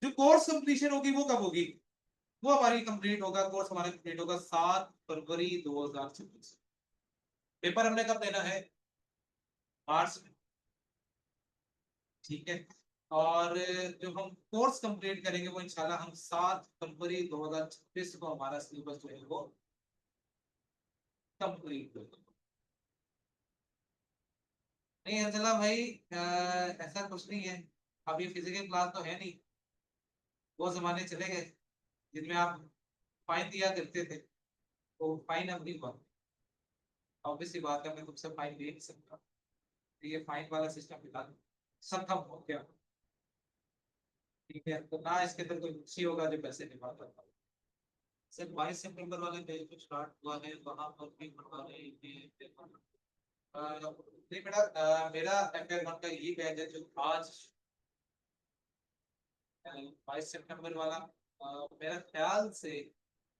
जो कोर्स कंप्लीशन होगी वो कब होगी, वो हमारी कंप्लीट होगा, कोर्स हमारा कंप्लीट होगा 7 फरवरी 2026। पेपर हमने कब देना है, मार्च में, ठीक है। और जो हम कोर्स कंप्लीट करेंगे वो इंशाल्लाह हम 7 फरवरी 2026 को हमारा सिलेबस जो है वो कंप्लीट होगा। नहीं अंजला भाई, ऐसा कुछ नहीं है, अभी फिजिकल क्लास तो है नहीं, वो जमाने चले गए जिनमें आप फाइन दिया करते थे, तो फाइन अब नहीं हुआ, ऑब्वियसली बात है मैं तुमसे फाइन ले नहीं सकता, तो ये फाइन वाला सिस्टम निकाल खत्म हो गया, ठीक है। तो ना इसके अंदर कोई रुचि होगा जो पैसे निकाल पाता। सर 22 सितंबर वाले पेज को स्टार्ट हुआ है वहां पर भी बनवा रहे हैं। नहीं बेटा, मेरा FL1 का यही बैच है जो आज 22 सितंबर वाला, मेरा ख्याल से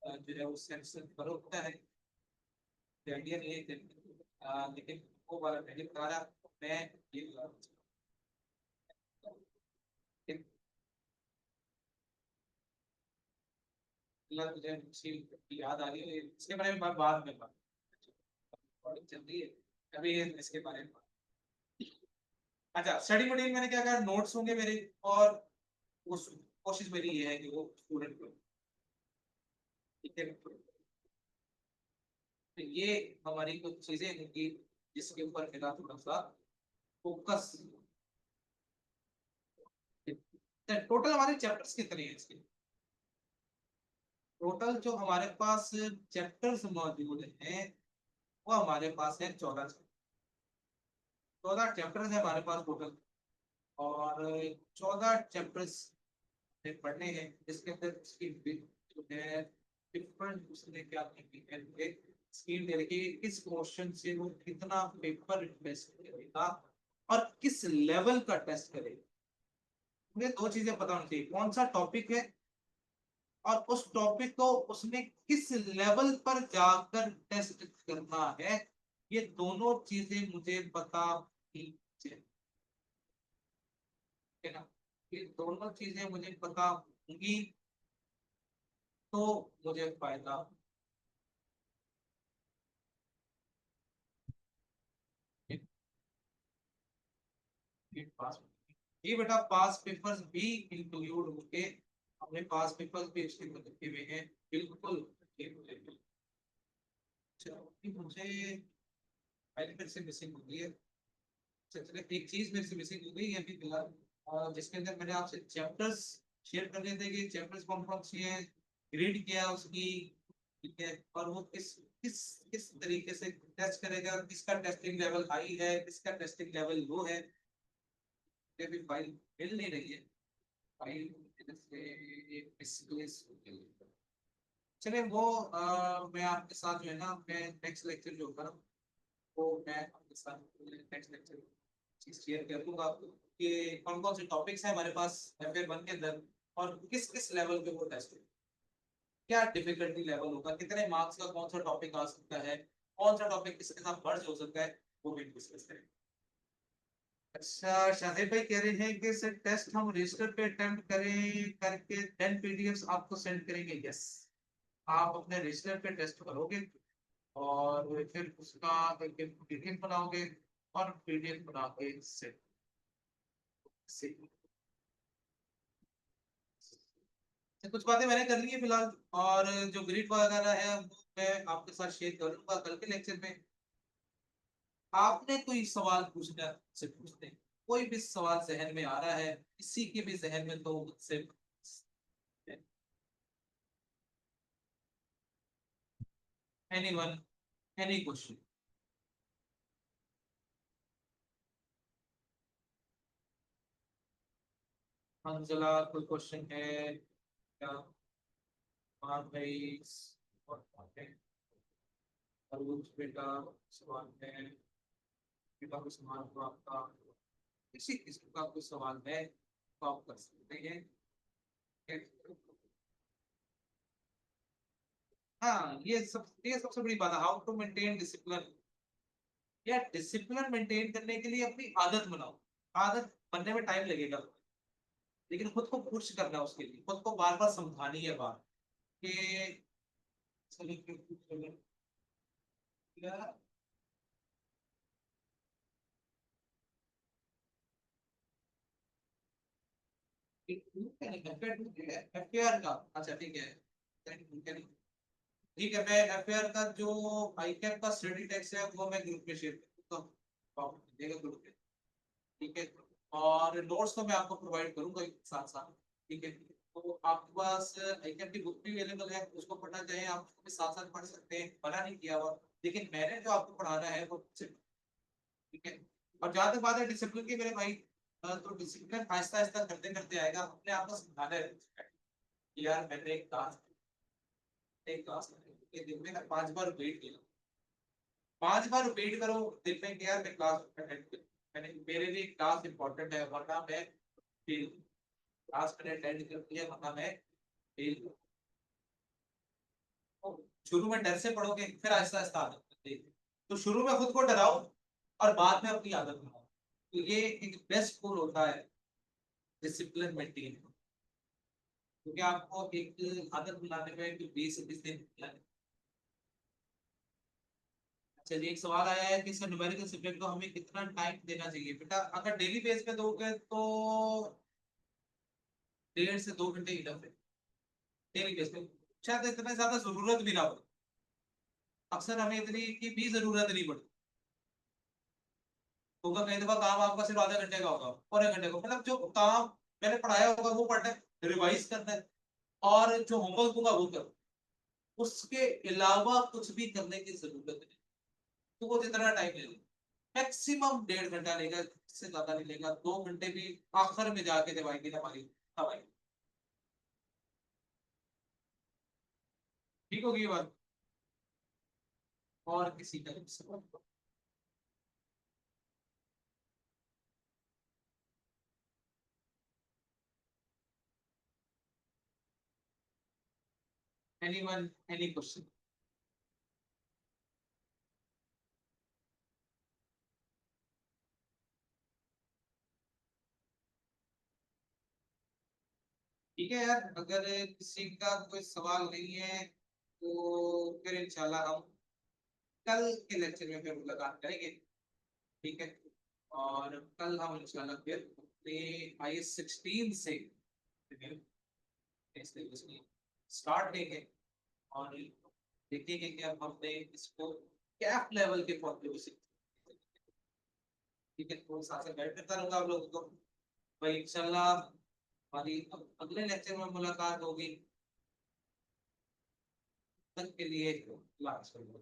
जो है उस सेक्शन पर होता है, आइडिया नहीं है लेकिन वो वाला पहले बता रहा, मैं ये मुझे अच्छी याद आ रही है, इसके बारे में बाद में बात चल रही है, अभी इसके बारे में। अच्छा स्टडी मटेरियल मैंने क्या कहा, नोट्स होंगे मेरे, और उस कोशिश मेरी ये है कि वो स्टूडेंट को, ठीक है। तो ये हमारी कुछ चीजें होंगी जिसके ऊपर मेरा थोड़ा सा फोकस। टोटल हमारे चैप्टर्स कितने हैं इसके, टोटल जो हमारे पास चैप्टर्स मौजूद हैं वो हमारे पास है 14 चैप्टर्स है हमारे पास टोटल, और 14 चैप्टर्स पढ़ने हैं, इसके अंदर उसकी जो है डिफरेंट उसने क्या की है, एक स्कीम दे रखी है किस क्वेश्चन से वो कितना पेपर टेस्ट करेगा और किस लेवल का टेस्ट करेगा। मुझे दो चीजें पता होनी चाहिए, कौन सा टॉपिक है और उस टॉपिक को उसने किस लेवल पर जाकर टेस्ट करना है, ये दोनों चीजें मुझे पता होनी चाहिए, है ना। ये दोनों चीजें मुझे पता होंगी तो मुझे फायदा। ये पास, ये बेटा पास पेपर्स भी इंक्लूड होंगे, हमने पास पेपर्स भी इसके अंदर रखे हुए हैं, बिल्कुल। बिल्कुल। चलो, ये मुझे फाइल मेरे से मिसिंग हो गई है। चलो, एक चीज मेरे से मिसिंग हो गई है अभी फिलहाल, जिसके अंदर मैंने आपसे चैप्टर्स शेयर कर रहे थे कि चैप्टर्स कौन कौन सी है, ग्रेड क्या है उसकी, ठीक है, और वो किस किस किस तरीके से टेस्ट करेगा, किसका टेस्टिंग लेवल हाई है, किसका टेस्टिंग लेवल लो है। ये भी फाइल मिल नहीं रही है, फाइल से चलिए वो मैं आपके साथ जो है ना, मैं नेक्स्ट लेक्चर जो होगा ना, वो मैं आपके साथ नेक्स्ट लेक्चर चीज शेयर कर दूंगा आपको कि कौन कौन से टॉपिक्स हैं हमारे पास एफए 1 के अंदर, और किस किस लेवल पे वो टेस्ट है, क्या डिफिकल्टी लेवल होगा, कितने मार्क्स का कौन सा टॉपिक आ सकता है, कौन सा टॉपिक किसके साथ मर्ज हो सकता है, वो भी डिस्कस करेंगे। अच्छा, शाहिद भाई कह रहे हैं कि सर टेस्ट हम रजिस्टर पे अटेम्प्ट करें करके 10 पीडीएफ्स आपको सेंड करेंगे। यस, आप अपने रजिस्टर पे टेस्ट करोगे और फिर उसका एक पीडीएफ बनाओगे और पीडीएफ बना के सेंड से कुछ बातें मैंने कर ली है फिलहाल, और जो ग्रिड वगैरह है वो मैं आपके साथ शेयर करूंगा कल के लेक्चर में। आपने कोई सवाल पूछना से पूछते हैं, कोई भी सवाल जहन में आ रहा है किसी के भी जहन में, तो मुझसे एनीवन, एनी क्वेश्चन। अंजला कोई क्वेश्चन है क्या? हाँ भाई, और बात है, अरुण बेटा सवाल है, बेटा को सवाल तो आपका किसी किस्म का कोई सवाल है तो आप कर सकते हैं। हाँ, ये सबसे बड़ी बात है, हाउ टू मेंटेन डिसिप्लिन। या डिसिप्लिन मेंटेन करने के लिए अपनी आदत बनाओ, आदत बनने में टाइम लगेगा, लेकिन खुद को पुश करना है उसके लिए, खुद को बार बार समझानी है बात कि एफआर का, अच्छा ठीक है, ठीक है, मैं एफआईआर का जो आईकैप का स्टडी टेक्स्ट है वो मैं ग्रुप में शेयर करूंगा, देगा ग्रुप में, ठीक है। और नोट्स तो मैं आपको प्रोवाइड करूंगा साथ साथ, ठीक है। तो आपके पास आईकैप की बुक भी अवेलेबल है, उसको पढ़ना चाहे आप उसको भी साथ साथ पढ़ सकते हैं, मना नहीं किया हुआ, लेकिन मैंने जो आपको पढ़ाना है वो सिर्फ, ठीक है। और जहां तक बात है डिसिप्लिन की मेरे भाई, तो डिसिप्लिन आहिस्ता आहिस्ता करते करते आएगा, अपने आप को समझाना है कि यार मैंने एक क्लास के दिन में 5 बार रिपीट किया, 5 बार रिपीट करो दिन में कि यार मैं क्लास अटेंड करूं, मैंने मेरे लिए क्लास इंपॉर्टेंट है वरना मैं फेल, क्लास मैंने अटेंड कर लिया वरना मैं फेल। तो शुरू में डर से पढ़ोगे फिर आहिस्ता आहिस्ता आदत बनती है, तो शुरू में खुद को डराओ और बाद में अपनी आदत बनाओ, तो ये एक बेस्ट टूल होता है डिसिप्लिन मेंटेन, क्योंकि आपको एक आदत बनाने में 20 से 20 दिन लगेंगे। चलिए, एक सवाल आया है कि सर न्यूमेरिकल सब्जेक्ट को हमें कितना टाइम देना चाहिए। बेटा अगर डेली बेस पे दोगे तो 1.5 से 2 घंटे ही लगते, डेली बेस पे, शायद इतना ज्यादा जरूरत भी ना हो, अक्सर हमें इतनी की भी जरूरत नहीं पड़ती, होगा कई दफा काम आपका सिर्फ आधे घंटे का होगा, पौने घंटे का, मतलब जो काम मैंने पढ़ाया होगा वो पढ़ना है, रिवाइज करना है, और जो होमवर्क होगा वो करो, उसके अलावा कुछ भी करने की जरूरत नहीं। तो वो जितना टाइम ले लो, मैक्सिमम 1.5 घंटा लेगा, इससे ज्यादा नहीं लेगा, 2 घंटे भी आखिर में जाके दवाएंगे हमारी हवाई, ठीक होगी ये बात। और किसी का सवाल? Anyone, any question? ठीक है यार, अगर किसी का कोई सवाल नहीं है तो फिर इंशाल्लाह हम कल के लेक्चर में फिर मुलाकात करेंगे। ठीक है, और कल हम इंशाल्लाह फिर अपने IS-16 से स्टार्ट देंगे और देखेंगे कि अब हमने इसको कैप लेवल के फॉर्मूले से। ठीक है, तो साथ से गाइड करता रहूंगा आप लोगों को भाई, इंशाल्लाह हमारी अगले लेक्चर में मुलाकात होगी। तक के लिए लास्ट करूंगा।